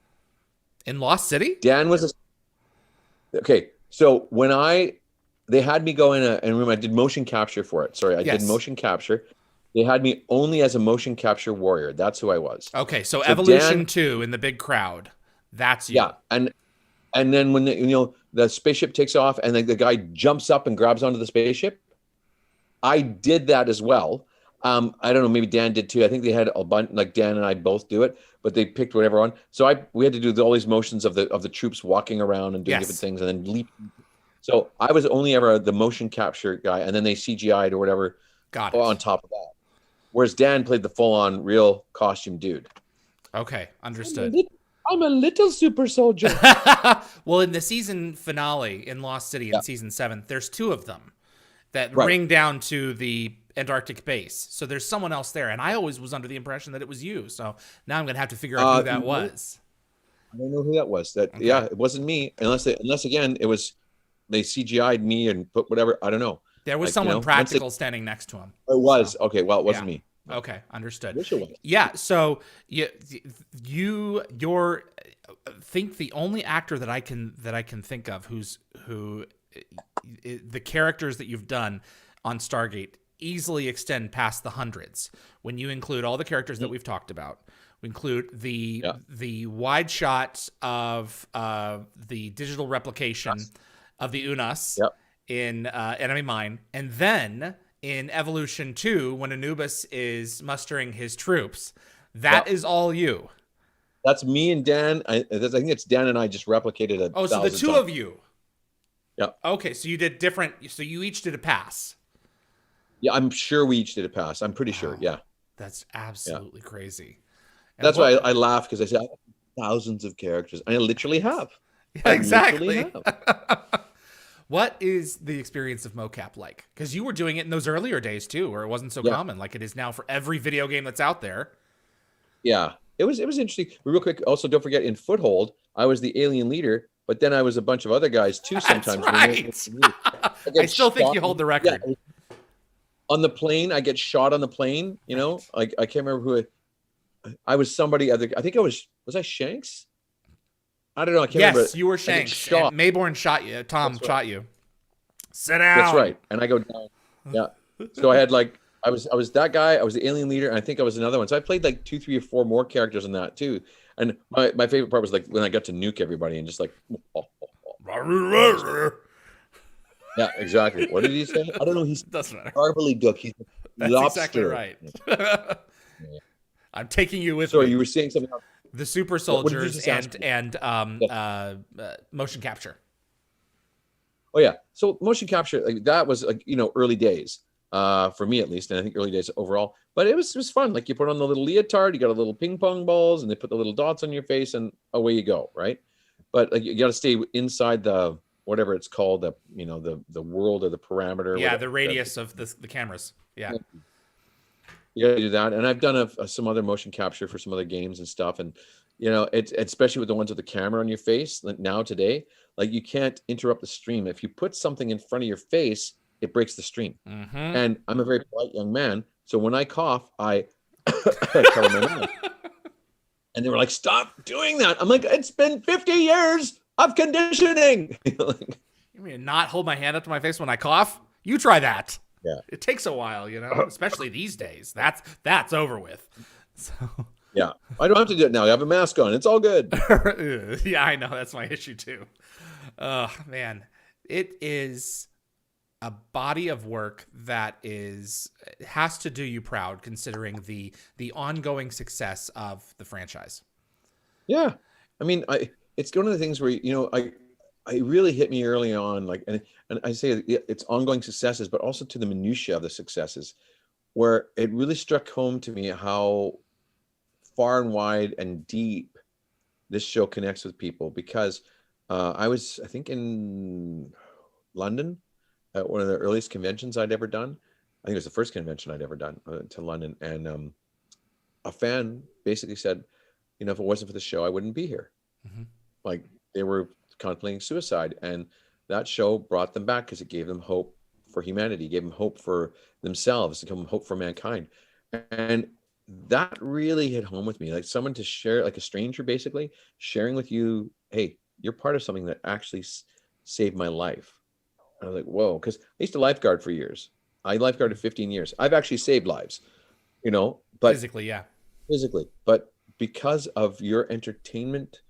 in Lost City. Dan was okay. So when they had me go in a room. I did motion capture for it. Sorry, I did motion capture. They had me only as a motion capture warrior. That's who I was. Okay, so Evolution 2 in the big crowd. That's you. Yeah, and then when the spaceship takes off and the guy jumps up and grabs onto the spaceship, I did that as well. I don't know, maybe Dan did too. I think they had a bunch, like Dan and I both do it, but they picked whatever one. So we had to do all these motions of the troops walking around and doing different things and then leaping. So I was only ever the motion capture guy, and then they CGI'd or whatever on top of that. Whereas Dan played the full-on real costume dude. Okay, understood. I'm a little super soldier. Well, in the season finale in Lost City in season 7, there's 2 of them that ring down to the Antarctic base. So there's someone else there, and I always was under the impression that it was you. So now I'm going to have to figure out who that was. I don't know who that was. It wasn't me, unless again it was. They CGI'd me and put whatever. I don't know. There was someone practical standing next to him. It was. Okay. Well, it wasn't me. Okay. Understood. Wish it was. Yeah. So you're think the only actor that I can think of who the characters that you've done on Stargate easily extend past the hundreds. When you include all the characters that we've talked about, we include the wide shots of the digital replication of the Unas in Enemy Mine, and then in Evolution 2, when Anubis is mustering his troops, that is all you. That's me and Dan. I think it's Dan and I just replicated it. So the 2 of you. Yeah. Okay, so you did different. So you each did a pass. Yeah, I'm sure we each did a pass. I'm pretty sure. Yeah. That's absolutely crazy. And that's why I laugh, because I said thousands of characters. I literally have. Yeah, exactly. What is the experience of mocap like? Because you were doing it in those earlier days too, where it wasn't so common like it is now for every video game that's out there. Yeah, it was interesting. Real quick, also don't forget, in Foothold, I was the alien leader but then I was a bunch of other guys too sometimes. That's right. I still think you hold the record. Yeah, on the plane, I get shot on the plane, you know? Like, I can't remember who I was somebody other. I think was I Shanks? I don't know. I can't remember. Yes, you were Shanks. And Mayborn shot you. Tom shot you. Sit down. That's right. And I go down. Yeah. So I had like, I was that guy. I was the alien leader. And I think I was another one. So I played like 2, 3, or 4 more characters in that too. And my favorite part was like when I got to nuke everybody and just like, yeah, exactly. What did he say? I don't know. He's Harbily Gook. He's That's lobster. Exactly right. I'm taking you with me. You were saying something else. The super soldiers and motion capture. Oh yeah. So motion capture, like that was like, you know, early days, for me at least. And I think early days overall, but it was fun. Like you put on the little leotard, you got a little ping pong balls and they put the little dots on your face and away you go. Right. But like, you got to stay inside the, whatever it's called, the world or the parameter. Yeah. The radius of the cameras. Yeah. You got to do that. And I've done some other motion capture for some other games and stuff. And, you know, it's especially with the ones with the camera on your face like now today, like you can't interrupt the stream. If you put something in front of your face, it breaks the stream. Mm-hmm. And I'm a very polite young man. So when I cough, I cover my mouth. And they were like, stop doing that. I'm like, it's been 50 years of conditioning. You mean not hold my hand up to my face when I cough? You try that. Yeah. It takes a while, you know, especially these days. That's over with. So yeah. I don't have to do it now. I have a mask on. It's all good. Yeah, I know. That's my issue too. Man, it is a body of work that has to do you proud considering the ongoing success of the franchise. Yeah. I mean, it's one of the things where, you know, it really hit me early on, like, and I say it's ongoing successes, but also to the minutiae of the successes, where it really struck home to me how far and wide and deep this show connects with people. Because I think in London at one of the earliest conventions I'd ever done. I think it was the first convention I'd ever done to London, and a fan basically said, you know, if it wasn't for the show, I wouldn't be here. Mm-hmm. Like they were contemplating suicide, and that show brought them back because it gave them hope for humanity, gave them hope for themselves, gave them hope for mankind. And that really hit home with me, like someone to share, like a stranger basically sharing with you, hey, you're part of something that actually saved my life. And I was like, whoa, because I used to lifeguard for years. I lifeguarded 15 years. I've actually saved lives, you know, but physically, but because of your entertainment,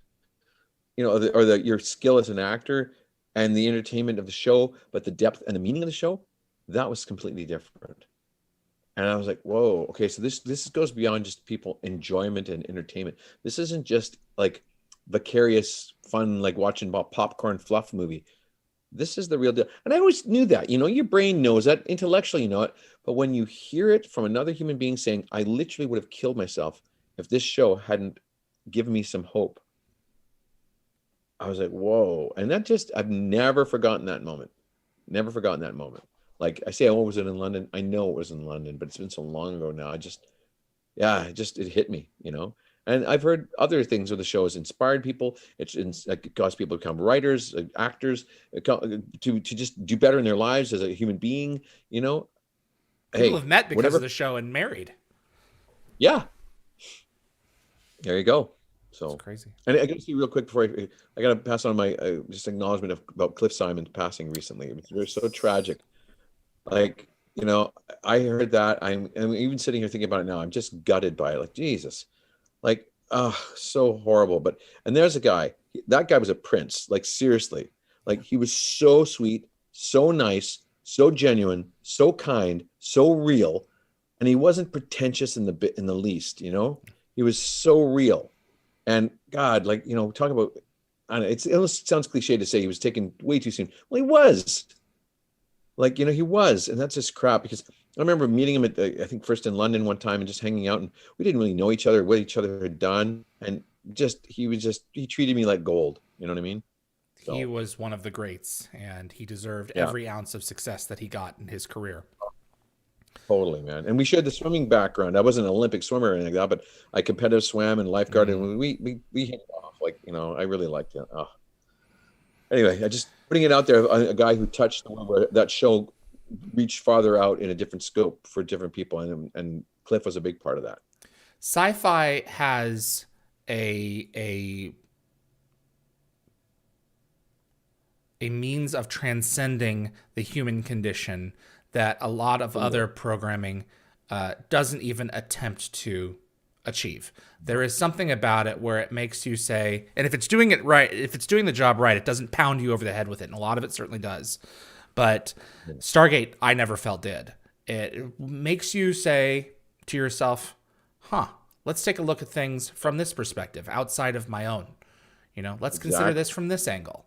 you know, your skill as an actor and the entertainment of the show, but the depth and the meaning of the show, that was completely different. And I was like, whoa, okay, so this goes beyond just people enjoyment and entertainment. This isn't just like vicarious fun, like watching popcorn fluff movie. This is the real deal. And I always knew that, you know, your brain knows that, intellectually you know it, but when you hear it from another human being saying, I literally would have killed myself if this show hadn't given me some hope, I was like, whoa. And I've never forgotten that moment. Never forgotten that moment. Like I say, oh, was it in London? I know it was in London, but it's been so long ago now. It hit me, you know? And I've heard other things where the show has inspired people. It caused people to become writers, actors, to just do better in their lives as a human being, you know? People have met because of the show and married. Yeah. There you go. So that's crazy. And I got to see real quick before I got to pass on my just acknowledgement about Cliff Simon's passing recently. It was so tragic. Like, you know, I heard that. I'm even sitting here thinking about it now. I'm just gutted by it. Like, Jesus, like, so horrible. And there's a guy. That guy was a prince. Like, seriously. Like, he was so sweet, so nice, so genuine, so kind, so real, and he wasn't pretentious in the least. You know, he was so real. And God, like, you know, talk about, I don't know, it almost sounds cliche to say he was taken way too soon. Well, he was. Like, you know, he was. And that's just crap, because I remember meeting him at, I think first in London one time and just hanging out, and we didn't really know each other, what each other had done. And he treated me like gold. You know what I mean? So. He was one of the greats, and he deserved every ounce of success that he got in his career. Totally, man. And we shared the swimming background. I wasn't an Olympic swimmer or anything like that, but I competitive swam and lifeguarded, and we hit it off. Like, you know, I really liked it. Oh. Anyway, I just putting it out there. A guy who touched the where that show reached farther out in a different scope for different people, and Cliff was a big part of that. Sci-fi has a means of transcending the human condition that a lot of other programming doesn't even attempt to achieve. There is something about it where it makes you say, and if it's doing it right, if it's doing the job right, it doesn't pound you over the head with it, and a lot of it certainly does. But Stargate, I never felt did. It makes you say to yourself, let's take a look at things from this perspective, outside of my own. Let's consider this from this angle.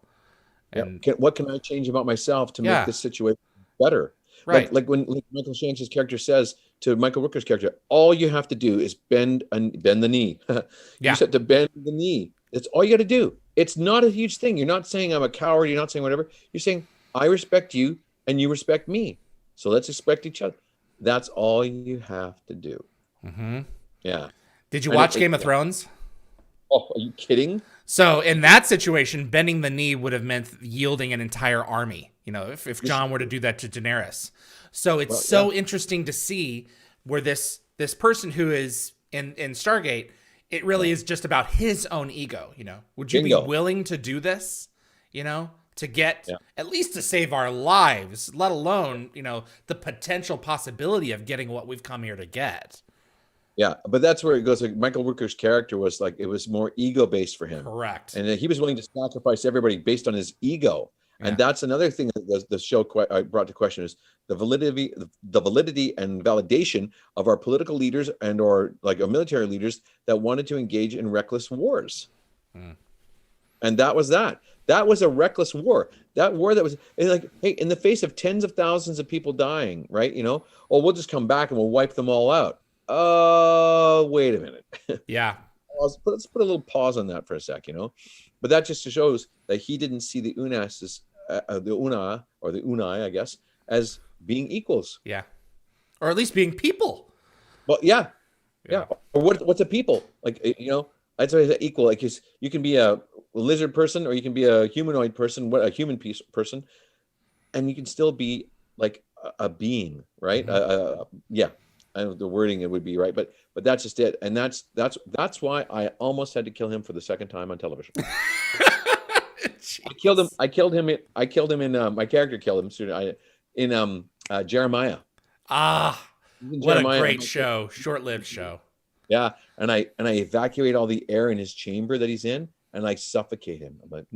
And what can I change about myself to make this situation better? Right. Like when Michael Shanks' character says to Michael Rooker's character, all you have to do is bend the knee. You just have to bend the knee. That's all you got to do. It's not a huge thing. You're not saying I'm a coward. You're not saying whatever. You're saying I respect you and you respect me. So let's respect each other. That's all you have to do. Mm-hmm. Yeah. Did you watch Game of Thrones? Oh, are you kidding? So in that situation, bending the knee would have meant yielding an entire army. If Jon were to do that to Daenerys. So it's interesting to see where this person who is in Stargate, it really is just about his own ego. Would you be willing to do this? To get at least to save our lives, let alone the potential possibility of getting what we've come here to get. Yeah, but that's where it goes. Like Michael Rooker's character was like, it was more ego based for him. Correct. And he was willing to sacrifice everybody based on his ego. Yeah. And that's another thing that the show brought to question is the validity and validation of our political leaders or like our military leaders that wanted to engage in reckless wars. And that was that. That was a reckless war. That war that was like, hey, in the face of tens of thousands of people dying, right? We'll just come back and we'll wipe them all out. Wait a minute. Yeah. Let's put a little pause on that for a sec, But that just shows that he didn't see the Unas as the Una or the Unai, I guess, as being equals. Yeah. Or at least being people. Well, yeah. Or what's a people? Like, that's why it's equal. Like you can be a lizard person or you can be a humanoid person, a human person, and you can still be like a being, right? Mm-hmm. I don't know the wording it would be right, but that's just it, and that's why I almost had to kill him for the second time on television. I killed him in my character killed him in Jeremiah. What a great show, short-lived show. Yeah, and I evacuate all the air in his chamber that he's in, and I suffocate him. I'm like,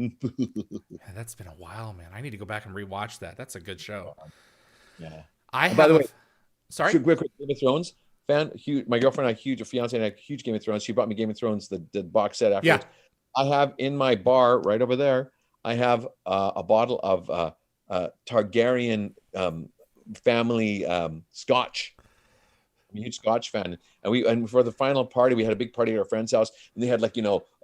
that's been a while, man. I need to go back and rewatch that. That's a good show. Yeah. By the way. Sorry. Quick, Game of Thrones fan. Huge. My girlfriend and I, huge fiance and I, huge Game of Thrones. She brought me Game of Thrones, the box set afterwards. Yeah. I have in my bar right over there. I have a bottle of Targaryen family Scotch. I'm a huge Scotch fan, and for the final party, we had a big party at our friend's house, and they had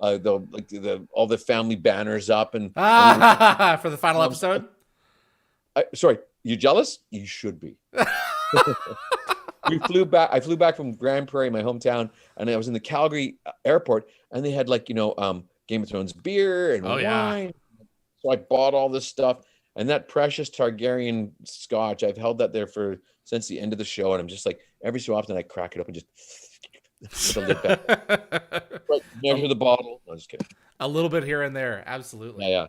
all the family banners up and for the final episode. Sorry, you jealous? You should be. I flew back from Grand Prairie, my hometown, and I was in the Calgary airport, and they had Game of Thrones beer and wine. So I bought all this stuff, and that precious Targaryen Scotch, I've held that there since the end of the show, and I'm just like, every so often I crack it up and just put the lid back. Right, measure the bottle. No, just kidding. A little bit here and there, absolutely. Yeah.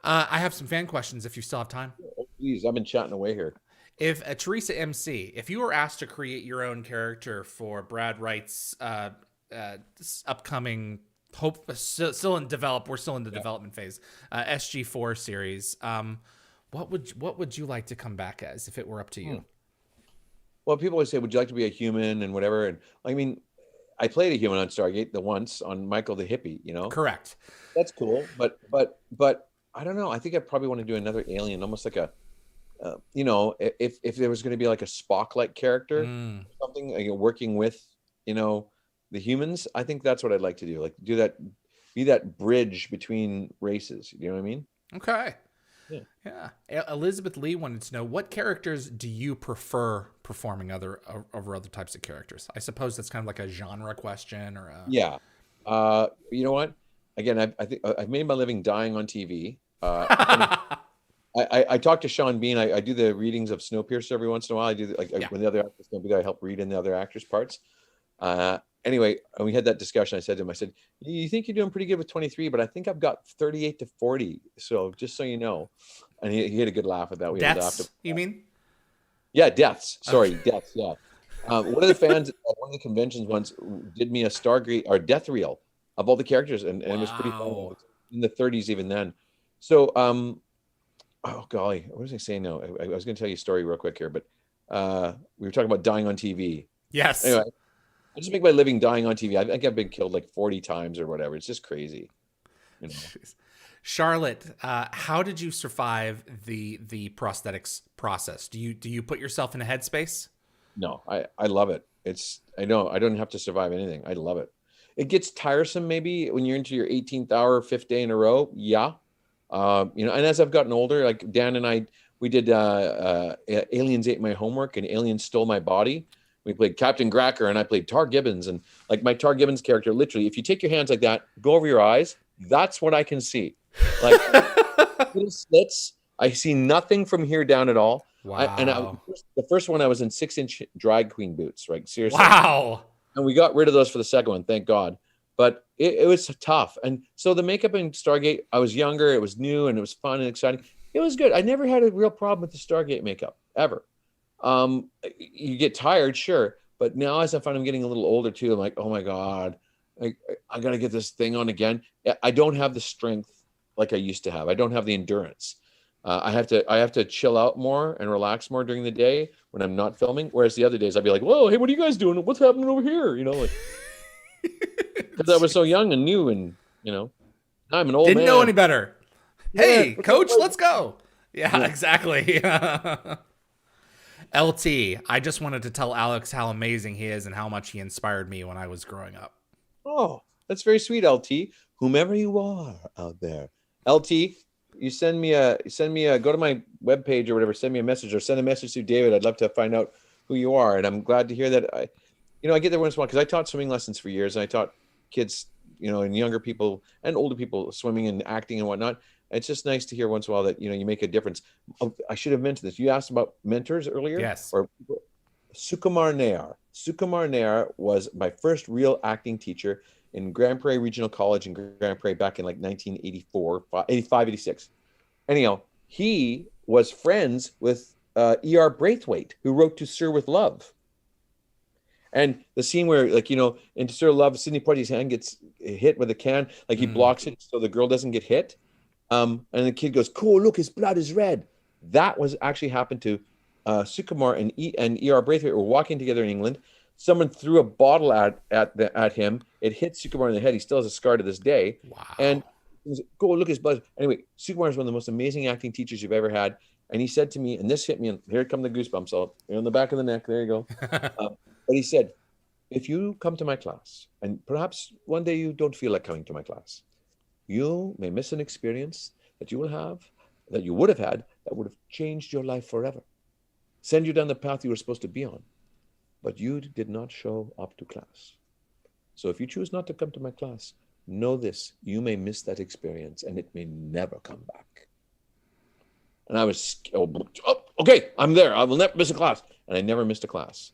I have some fan questions if you still have time. Oh, please, I've been chatting away here. If Teresa MC, if you were asked to create your own character for Brad Wright's upcoming we're still in the development phase, SG-4 series, what would you like to come back as if it were up to you? Well, people always say, would you like to be a human and whatever? And I mean, I played a human on Stargate once on Michael the Hippie, Correct. That's cool. But I don't know. I think I probably want to do another alien, almost like a, if there was going to be like a Spock-like character, something working with, the humans, I think that's what I'd like to do. Like do that, be that bridge between races. You know what I mean? Okay. Yeah. Elizabeth Lee wanted to know, what characters do you prefer performing over other types of characters? I suppose that's kind of like a genre question or a... Yeah. You know what? Again, I think I've made my living dying on TV. I talk to Sean Bean. I do the readings of Snowpiercer every once in a while. I do when the other actors don't be there, I help read in the other actors' parts. Anyway, and we had that discussion. I said to him, I said, "You think you're doing pretty good with 23, but I think I've got 38 to 40. So just so you know." And he had a good laugh at that. Deaths, you mean? Yeah, deaths. Sorry, deaths. Yeah. One of the fans at one of the conventions once did me a Stargate or death reel of all the characters, and it was pretty fun. In the 30s even then. So, oh golly, what was I saying now? I was going to tell you a story real quick here, but we were talking about dying on TV. Yes. Anyway, I just make my living dying on TV. I think I've been killed like 40 times or whatever. It's just crazy. You know. Charlotte, how did you survive the prosthetics process? Do you put yourself in a headspace? No, I love it. I don't have to survive anything. I love it. It gets tiresome maybe when you're into your 18th hour, 5th day in a row. Yeah. And as I've gotten older, like Dan and I, we did Aliens Ate My Homework and Aliens Stole My Body. We played Captain Gracker and I played Tar Gibbons. And like my Tar Gibbons character, literally, if you take your hands like that, go over your eyes, that's what I can see. Like little slits. I see nothing from here down at all. Wow. The first one I was in 6-inch drag queen boots, right? Seriously. Wow. And we got rid of those for the second one, thank God. But it was tough. And so the makeup in Stargate, I was younger, it was new, and it was fun and exciting. It was good. I never had a real problem with the Stargate makeup, ever. You get tired, sure. But now as I find I'm getting a little older too, I'm like, oh my God, I got to get this thing on again. I don't have the strength like I used to have. I don't have the endurance. I have to chill out more and relax more during the day when I'm not filming. Whereas the other days I'd be like, whoa, hey, what are you guys doing? What's happening over here? Because I was so young and new, and I'm an old man. Didn't know any better. Hey, coach, let's go. Yeah, exactly. LT, I just wanted to tell Alex how amazing he is and how much he inspired me when I was growing up. Oh, that's very sweet, LT. Whomever you are out there, LT. You send me a go to my webpage or whatever, send me a message or send a message to David. I'd love to find out who you are. And I'm glad to hear that. I get there once in a while because I taught swimming lessons for years, and I taught kids, and younger people and older people swimming and acting and whatnot. It's just nice to hear once in a while that, you make a difference. I should have mentioned this. You asked about mentors earlier. Yes. Or Sukumar Nair. Sukumar Nair was my first real acting teacher in Grand Prairie Regional College in Grand Prairie back in like 1984, 85, 86. Anyhow, he was friends with E.R. Braithwaite, who wrote To Sir with Love. And the scene where, in To Sir with Love, Sidney Poitier's hand gets hit with a can, like he blocks it so the girl doesn't get hit. And the kid goes, cool, look, his blood is red. That was actually happened to Sukumar and E.R. Braithwaite were walking together in England. Someone threw a bottle at him. It hit Sukumar in the head. He still has a scar to this day. Wow. And he was, go look at his blood. Anyway, Sukumar is one of the most amazing acting teachers you've ever had. And he said to me, and this hit me, and here come the goosebumps on the back of the neck. There you go. But he said, if you come to my class, and perhaps one day you don't feel like coming to my class, you may miss an experience that you would have had, that would have changed your life forever. Send you down the path you were supposed to be on. But you did not show up to class. So if you choose not to come to my class, know this, you may miss that experience and it may never come back. And I was, okay, I'm there. I will never miss a class. And I never missed a class.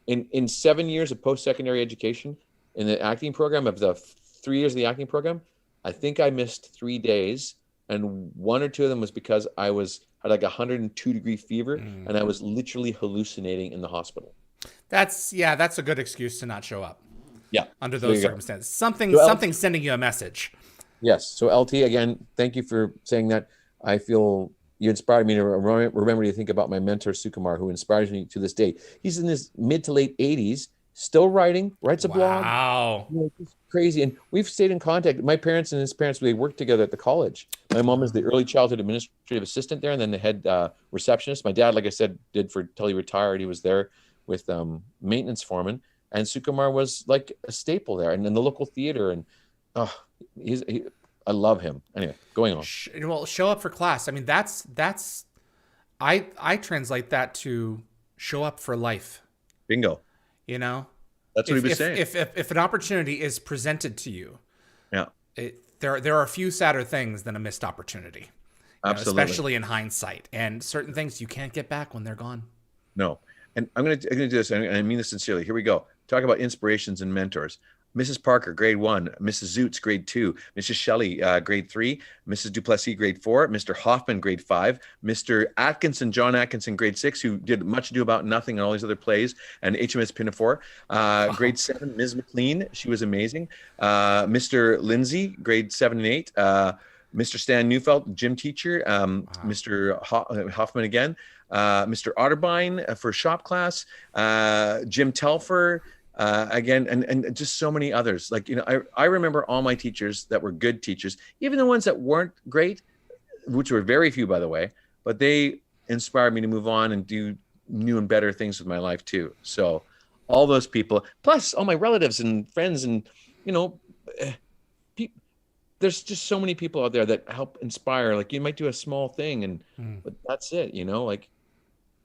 In 7 years of post-secondary education, in the acting program, of the 3 years of the acting program, I think I missed 3 days. And 1 or 2 of them was because I had like 102-degree fever and I was literally hallucinating in the hospital. That's a good excuse to not show up. Yeah. Under those circumstances. Something's sending you a message. Yes. So LT, again, thank you for saying that. I feel you inspired me to remember to think about my mentor, Sukumar, who inspires me to this day. He's in his mid to late 80s, still writes a blog. Wow. It's crazy. And we've stayed in contact. My parents and his parents, they worked together at the college. My mom is the early childhood administrative assistant there and then the head receptionist. My dad, like I said, did till he retired. He was there with maintenance foreman, and Sukumar was like a staple there, and in the local theater, and I love him. Anyway, going on. Well, show up for class. I mean, that's I translate that to show up for life. Bingo. That's what he was saying. If an opportunity is presented to you, yeah, there are a few sadder things than a missed opportunity. Absolutely. Especially in hindsight. And certain things you can't get back when they're gone. No. And I'm gonna do this, and I mean this sincerely. Here we go. Talk about inspirations and mentors. Mrs. Parker, grade 1. Mrs. Zoots, grade 2. Mrs. Shelley, grade 3. Mrs. Duplessis, grade 4. Mr. Hoffman, grade 5. Mr. Atkinson, John Atkinson, grade 6, who did Much Ado About Nothing and all these other plays, and HMS Pinafore. Grade 7, Ms. McLean, she was amazing. Mr. Lindsay, grade 7 and 8. Mr. Stan Neufeld, gym teacher. Mr. Hoffman again. Mr. Otterbein for shop class. Jim Telfer. Again, and just so many others. Like, I remember all my teachers that were good teachers, even the ones that weren't great, which were very few, by the way, but they inspired me to move on and do new and better things with my life too. So all those people, plus all my relatives and friends, and, there's just so many people out there that help inspire. Like, you might do a small thing but that's it, like,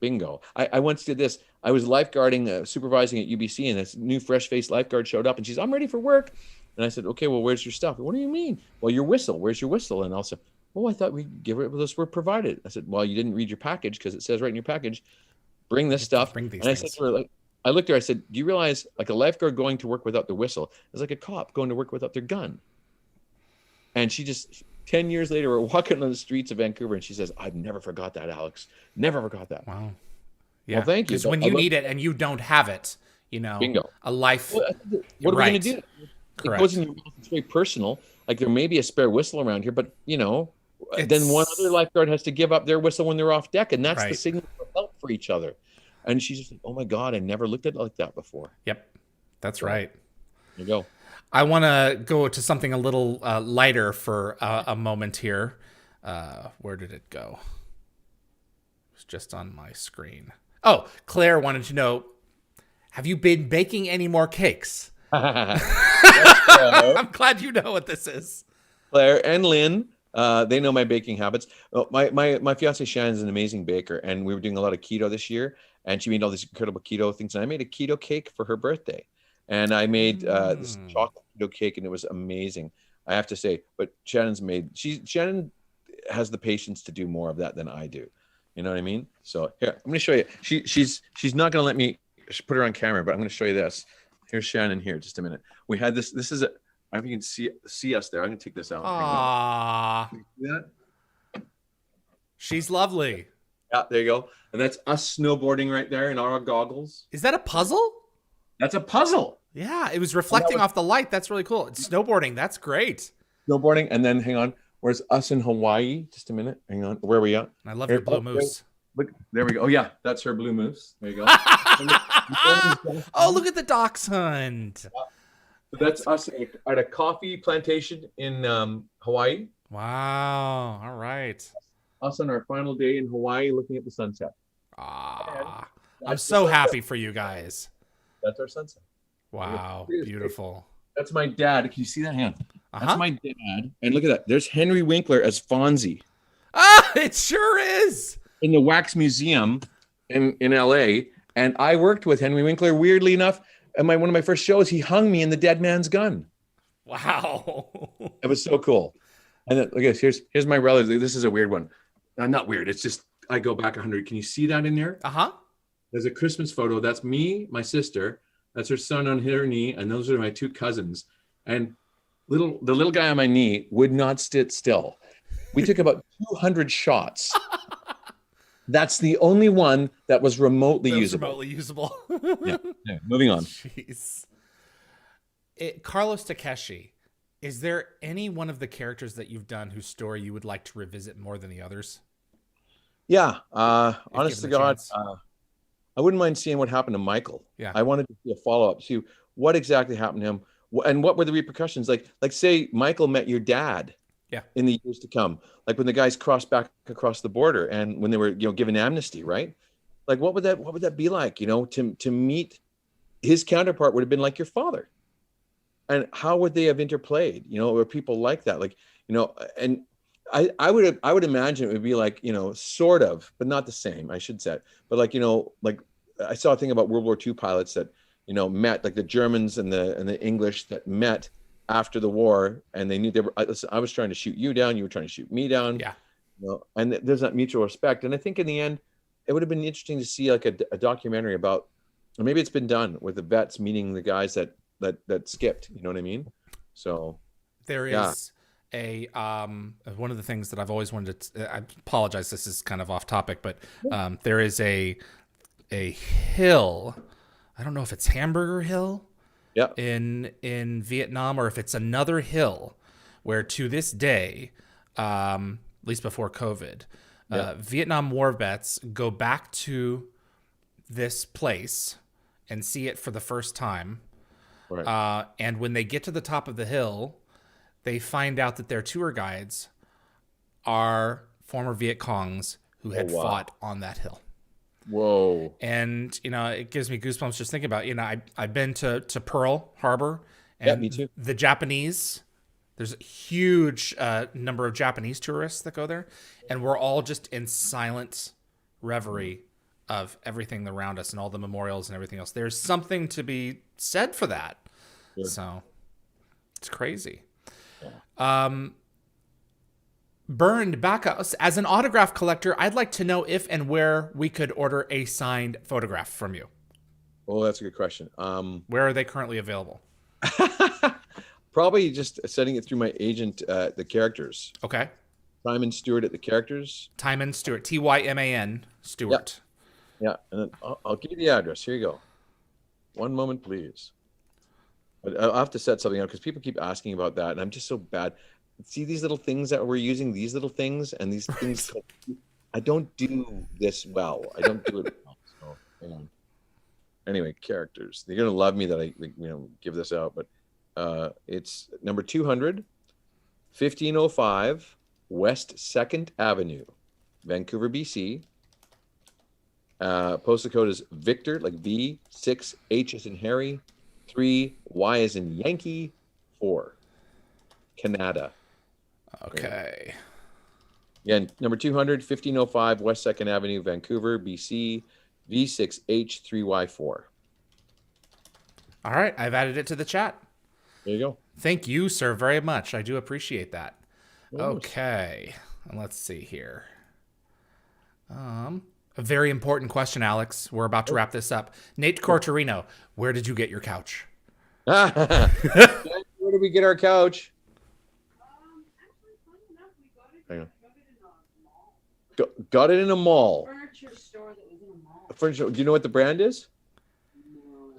bingo. I once did this. I was lifeguarding, supervising at UBC, and this new fresh-faced lifeguard showed up, and she's, I'm ready for work. And I said, okay, well, where's your stuff? What do you mean? Well, your whistle. Where's your whistle? And also, oh, I thought we'd give it with us. We're provided. I said, well, you didn't read your package, because it says right in your package, bring this stuff. Bring these and I said to her, like, I looked at her, I said, do you realize, like, a lifeguard going to work without the whistle is like a cop going to work without their gun? And she just, 10 years later, we're walking on the streets of Vancouver, and she says, I've never forgot that, Alex. Never forgot that. Wow. Yeah. Well, thank you. Because when you need it and you don't have it, bingo. A life. Well, what are we going to do? Correct. It goes in your mouth. It's very personal. Like, there may be a spare whistle around here, but, then one other lifeguard has to give up their whistle when they're off deck. And that's the signal for help for each other. And she's just like, oh, my God, I never looked at it like that before. Yep. That's right. There you go. I want to go to something a little lighter for a moment here. Where did it go? It was just on my screen. Oh, Claire wanted to know, have you been baking any more cakes? I'm glad you know what this is. Claire and Lynn, they know my baking habits. My fiance Shannon's an amazing baker, and we were doing a lot of keto this year, and she made all these incredible keto things, and I made a keto cake for her birthday. And I made this chocolate keto cake, and it was amazing, I have to say. But Shannon has the patience to do more of that than I do. You know what I mean? So here, I'm going to show you. She's not going to let me put her on camera, but I'm going to show you this. Here's Shannon here. Just a minute. We had this. This is I don't know if you can see us there. I'm going to take this out. Aww. She's lovely. Yeah, there you go. And that's us snowboarding right there in our goggles. Is that a puzzle? That's a puzzle. Yeah, it was reflecting off the light. That's really cool. It's snowboarding. That's great. Snowboarding, and then hang on. Where's us in Hawaii? Just a minute. Hang on. Where are we at? I love your blue moose. Look, there we go. Oh yeah, that's her blue moose. There you go. Oh, look at the dachshund. So that's us at a coffee plantation in Hawaii. Wow. All right. Us on our final day in Hawaii, looking at the sunset. I'm so happy for you guys. That's our sunset. Wow, beautiful. That's my dad. Can you see that? Hang on. That's my dad. And look at that. There's Henry Winkler as Fonzie. It sure is. In the Wax Museum in LA. And I worked with Henry Winkler, weirdly enough. And one of my first shows, he hung me in the dead man's gun. Wow. It was so cool. And then, look at this. Here's my relative. This is a weird one. Not weird. It's just, I go back 100. Can you see that in there? There's a Christmas photo. That's me, my sister. That's her son on her knee. And those are my two cousins. And the little guy on my knee would not sit still. We took about 200 shots. That's the only one that was remotely usable. Yeah. Moving on. Jeez. Carlos Takeshi, is there any one of the characters that you've done whose story you would like to revisit more than the others? Yeah. Honest to God, I wouldn't mind seeing what happened to Michael. Yeah. I wanted to see a follow-up, see what exactly happened to him, and what were the repercussions. Like say Michael met your dad. Yeah. In the years to come, like when the guys crossed back across the border and when they were, given amnesty, right? Like what would that be like? To meet his counterpart would have been like your father, and how would they have interplayed? Or people like that, and I would imagine it would be like, sort of, but not the same. I should say, but like I saw a thing about World War II pilots that met, like the Germans and the English that met after the war, and they knew they were. I was trying to shoot you down, you were trying to shoot me down. Yeah. and there's that mutual respect. And I think in the end, it would have been interesting to see like a documentary about, or maybe it's been done with the vets meeting the guys that skipped. You know what I mean? So there is one of the things that I've always wanted to. I apologize, this is kind of off topic, but there is a hill. I don't know if it's Hamburger Hill. Yeah. In Vietnam, or if it's another hill, where to this day, at least before COVID, Vietnam War vets go back to this place and see it for the first time. Right. And when they get to the top of the hill, they find out that their tour guides are former Viet Congs who had fought on that hill. Whoa. And, it gives me goosebumps just thinking about, I've been to Pearl Harbor, and me too. The Japanese, there's a huge number of Japanese tourists that go there, and we're all just in silent reverie of everything around us and all the memorials and everything else. There's something to be said for that. Sure. So it's crazy. Yeah. Burned back us as an autograph collector. I'd like to know if and where we could order a signed photograph from you. Oh, that's a good question. Where are they currently available? Probably just sending it through my agent, the Characters. Okay. Timon Stewart at the Characters. Timon Stewart, Tyman Stewart. Yeah, and then I'll give you the address. Here you go. One moment, please. But I'll have to set something up because people keep asking about that, and I'm just so bad. See these little things that we're using, these little things, and these things. I don't do this well. I don't do it well. So, hang on. Anyway, Characters. They're gonna love me that I give this out, but it's number 200, 1505 West 2nd Avenue, Vancouver, BC. Postal code is Victor, like V, 6 H as in Harry, 3 Y as in Yankee, 4 Canada. Okay. Again, number 200, 1505 West 2nd Avenue, Vancouver, BC, V6H3Y4. All right, I've added it to the chat. There you go. Thank you, sir, very much. I do appreciate that. Okay, and let's see here. A very important question, Alex. We're about to wrap this up. Nate Cortorino, where did you get your couch? Where did we get our couch? Got it in a mall. Furniture store that was in a mall. Furniture. Do you know what the brand is? No.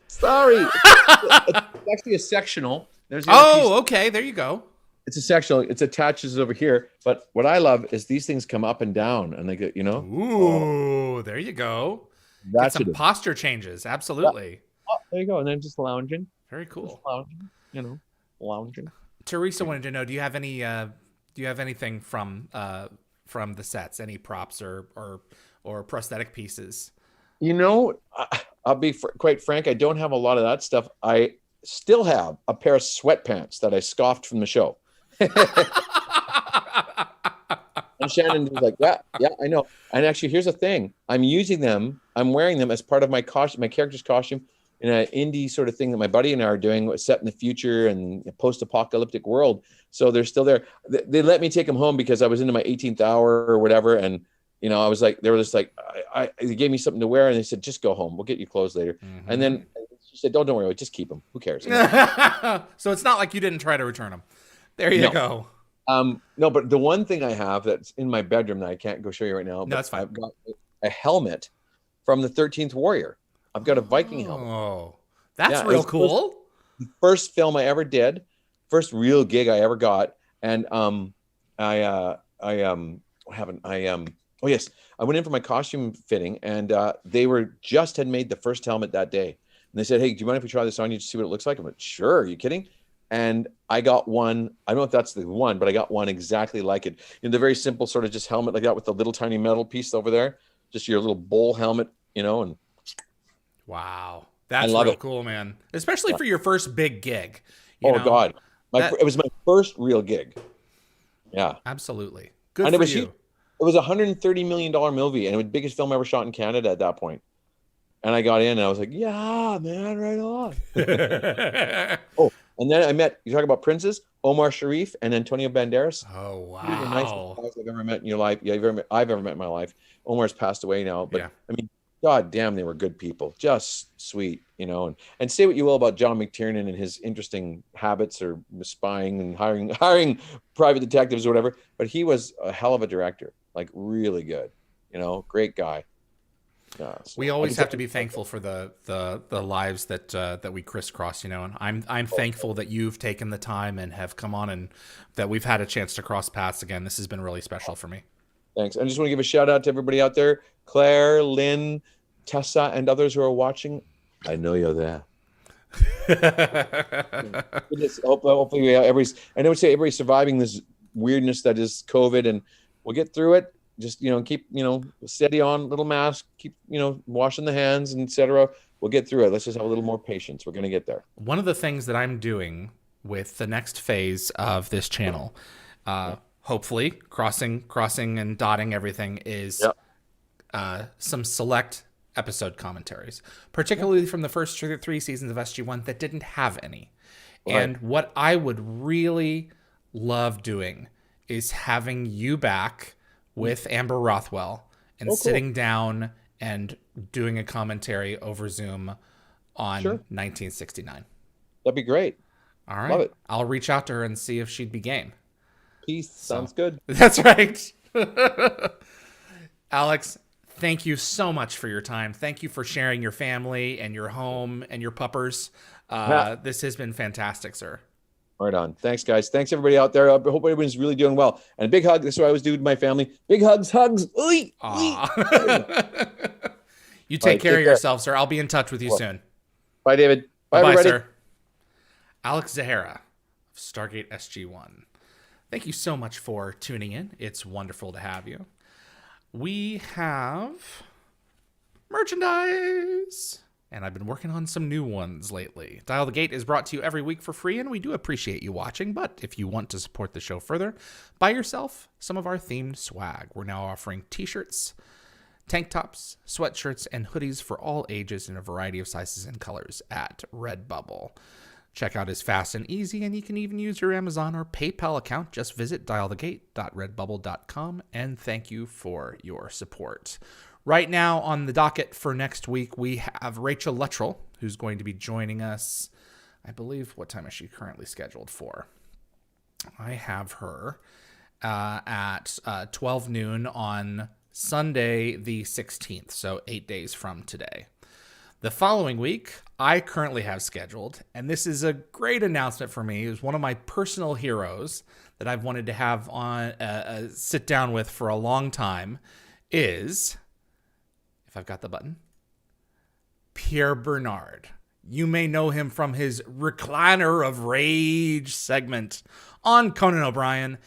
Sorry. It's actually a sectional. There's okay. There you go. It's a sectional. It's attaches over here. But what I love is these things come up and down, and they get, Ooh, there you go. That's some posture changes. Absolutely. Yeah. Oh, there you go. And then just lounging. Very cool. Just lounging. Lounging. Teresa wanted to know: Do you have any? Do you have anything from the sets? Any props or prosthetic pieces? I'll be quite frank. I don't have a lot of that stuff. I still have a pair of sweatpants that I scoffed from the show. And Shannon was like, yeah, I know. And actually, here's the thing. I'm using them. I'm wearing them as part of my costume, my character's costume, in an indie sort of thing that my buddy and I are doing, set in the future and a post-apocalyptic world. So they're still there. They let me take them home because I was into my 18th hour or whatever. And, I was like, they were just like, they gave me something to wear. And they said, just go home. We'll get you clothes later. Mm-hmm. And then she said, don't worry. Just keep them. Who cares? So it's not like you didn't try to return them. There you go. No, but the one thing I have that's in my bedroom that I can't go show you right now. No, that's fine. I've got a helmet from the 13th Warrior. I've got a Viking helmet. Oh, that's real cool. First film I ever did, first real gig I ever got. And I went in for my costume fitting, and they had made the first helmet that day. And they said, hey, do you mind if we try this on you to see what it looks like? I'm like, sure. Are you kidding? And I got one. I don't know if that's the one, but I got one exactly like it. The very simple sort of just helmet like that with the little tiny metal piece over there. Just your little bowl helmet, and wow. That's real cool, man. Especially for your first big gig. God. It was my first real gig. Yeah. Absolutely. Good for you. It was a $130 million movie, and it was the biggest film ever shot in Canada at that point. And I got in, and I was like, yeah, man, right on. And then I met, you talk about princes, Omar Sharif and Antonio Banderas. Oh, Two of the nicest wow. guys I've ever met in your life. Yeah, I've ever met in my life. Omar's passed away now, but Yeah. I mean, God damn, they were good people. Just sweet, and say what you will about John McTiernan and his interesting habits or spying and hiring private detectives or whatever, but he was a hell of a director, like really good, great guy. So we always have to be thankful for the lives that we crisscross, and I'm thankful that you've taken the time and have come on and that we've had a chance to cross paths again. This has been really special for me. Thanks. I just want to give a shout out to everybody out there, Claire, Lynn, Tessa, and others who are watching. I know you're there. Hopefully, I would say everybody's surviving this weirdness that is COVID, and we'll get through it. Just keep steady on, little mask, keep washing the hands, etc. We'll get through it. Let's just have a little more patience. We're gonna get there. One of the things that I'm doing with the next phase of this channel, hopefully crossing and dotting everything, is some select episode commentaries, particularly from the first 3 seasons of SG-1 that didn't have any. Right. And what I would really love doing is having you back with Amber Rothwell and sitting down and doing a commentary over Zoom on 1969. That'd be great. All right. Love it. I'll reach out to her and see if she'd be game. Peace. Sounds good. That's right. Alex, thank you so much for your time. Thank you for sharing your family and your home and your puppers. This has been fantastic, sir. Right on. Thanks, guys. Thanks, everybody out there. I hope everyone's really doing well. And a big hug. That's what I always do to my family. Big hugs. Oy, You take care of yourself, sir. I'll be in touch with you soon. Bye, David. Bye, everybody. Sir. Alex Zahara of Stargate SG-1. Thank you so much for tuning in. It's wonderful to have you. We have merchandise, and I've been working on some new ones lately. Dial the Gate is brought to you every week for free, and we do appreciate you watching, but if you want to support the show further, buy yourself some of our themed swag. We're now offering t-shirts, tank tops, sweatshirts, and hoodies for all ages in a variety of sizes and colors at Redbubble. Checkout is fast and easy, and you can even use your Amazon or PayPal account. Just visit dialthegate.redbubble.com, and thank you for your support. Right now on the docket for next week, we have Rachel Luttrell, who's going to be joining us. I believe, what time is she currently scheduled for? I have her at 12 noon on Sunday the 16th, so 8 days from today. The following week, I currently have scheduled, and this is a great announcement for me. It was one of my personal heroes that I've wanted to have on sit down with for a long time, is, if I've got the button, Pierre Bernard. You may know him from his Recliner of Rage segment on Conan O'Brien.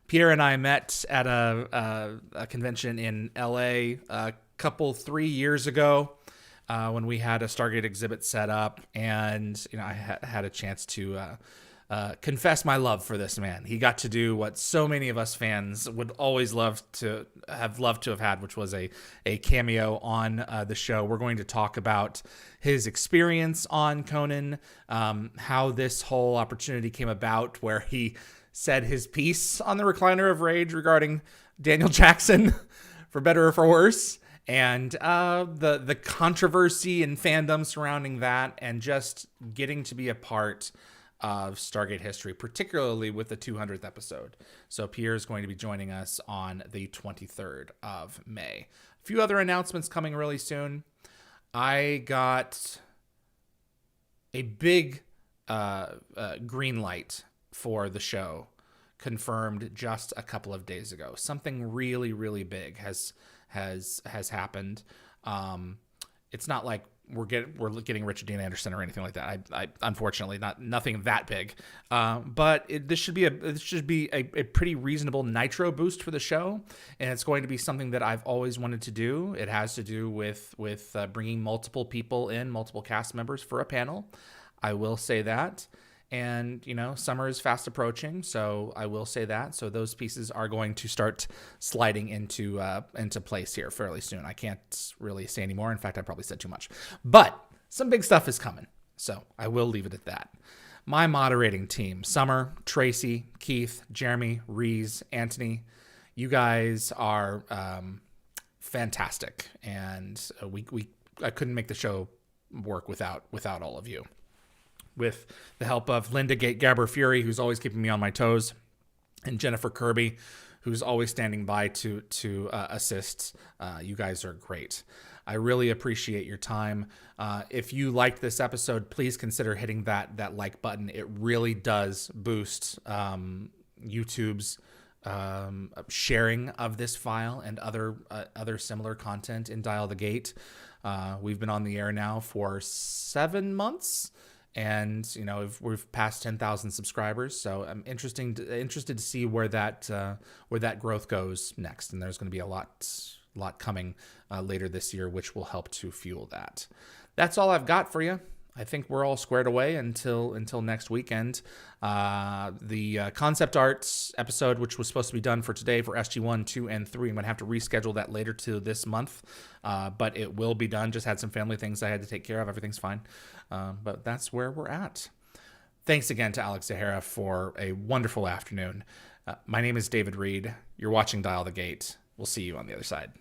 Pierre and I met at a convention in LA a couple 3 years ago. When we had a Stargate exhibit set up, and I had a chance to confess my love for this man. He got to do what so many of us fans would always love to have had, which was a cameo on the show. We're going to talk about his experience on Conan, how this whole opportunity came about, where he said his piece on the Recliner of Rage regarding Daniel Jackson, for better or for worse. And the controversy and fandom surrounding that, and just getting to be a part of Stargate history, particularly with the 200th episode. So Pierre is going to be joining us on the 23rd of May. A few other announcements coming really soon. I got a big green light for the show confirmed just a couple of days ago. Something really, really big has happened. It's not like we're getting Richard Dean Anderson or anything like that. I unfortunately nothing that big. But this should be a pretty reasonable nitro boost for the show, and it's going to be something that I've always wanted to do. It has to do with bringing multiple people in, multiple cast members for a panel. I will say that. And, summer is fast approaching, so I will say that. So those pieces are going to start sliding into place here fairly soon. I can't really say anymore. In fact, I probably said too much. But some big stuff is coming, so I will leave it at that. my moderating team, Summer, Tracy, Keith, Jeremy, Reese, Anthony. You guys are fantastic, and I couldn't make the show work without all of you. With the help of Linda Gabber Fury, who's always keeping me on my toes, and Jennifer Kirby, who's always standing by to assist. You guys are great. I really appreciate your time. If you liked this episode, please consider hitting that like button. It really does boost YouTube's sharing of this file and other similar content in Dial the Gate. We've been on the air now for 7 months, and we've passed 10,000 subscribers. So I'm interested to see where that growth goes next. And there's going to be a lot coming later this year, which will help to fuel that. That's all I've got for you. I think we're all squared away until next weekend. The concept arts episode, which was supposed to be done for today for SG-1, 2, and 3, I'm going to have to reschedule that later to this month, but it will be done. Just had some family things I had to take care of. Everything's fine, but that's where we're at. Thanks again to Alex Zahara for a wonderful afternoon. My name is David Reed. You're watching Dial the Gate. We'll see you on the other side.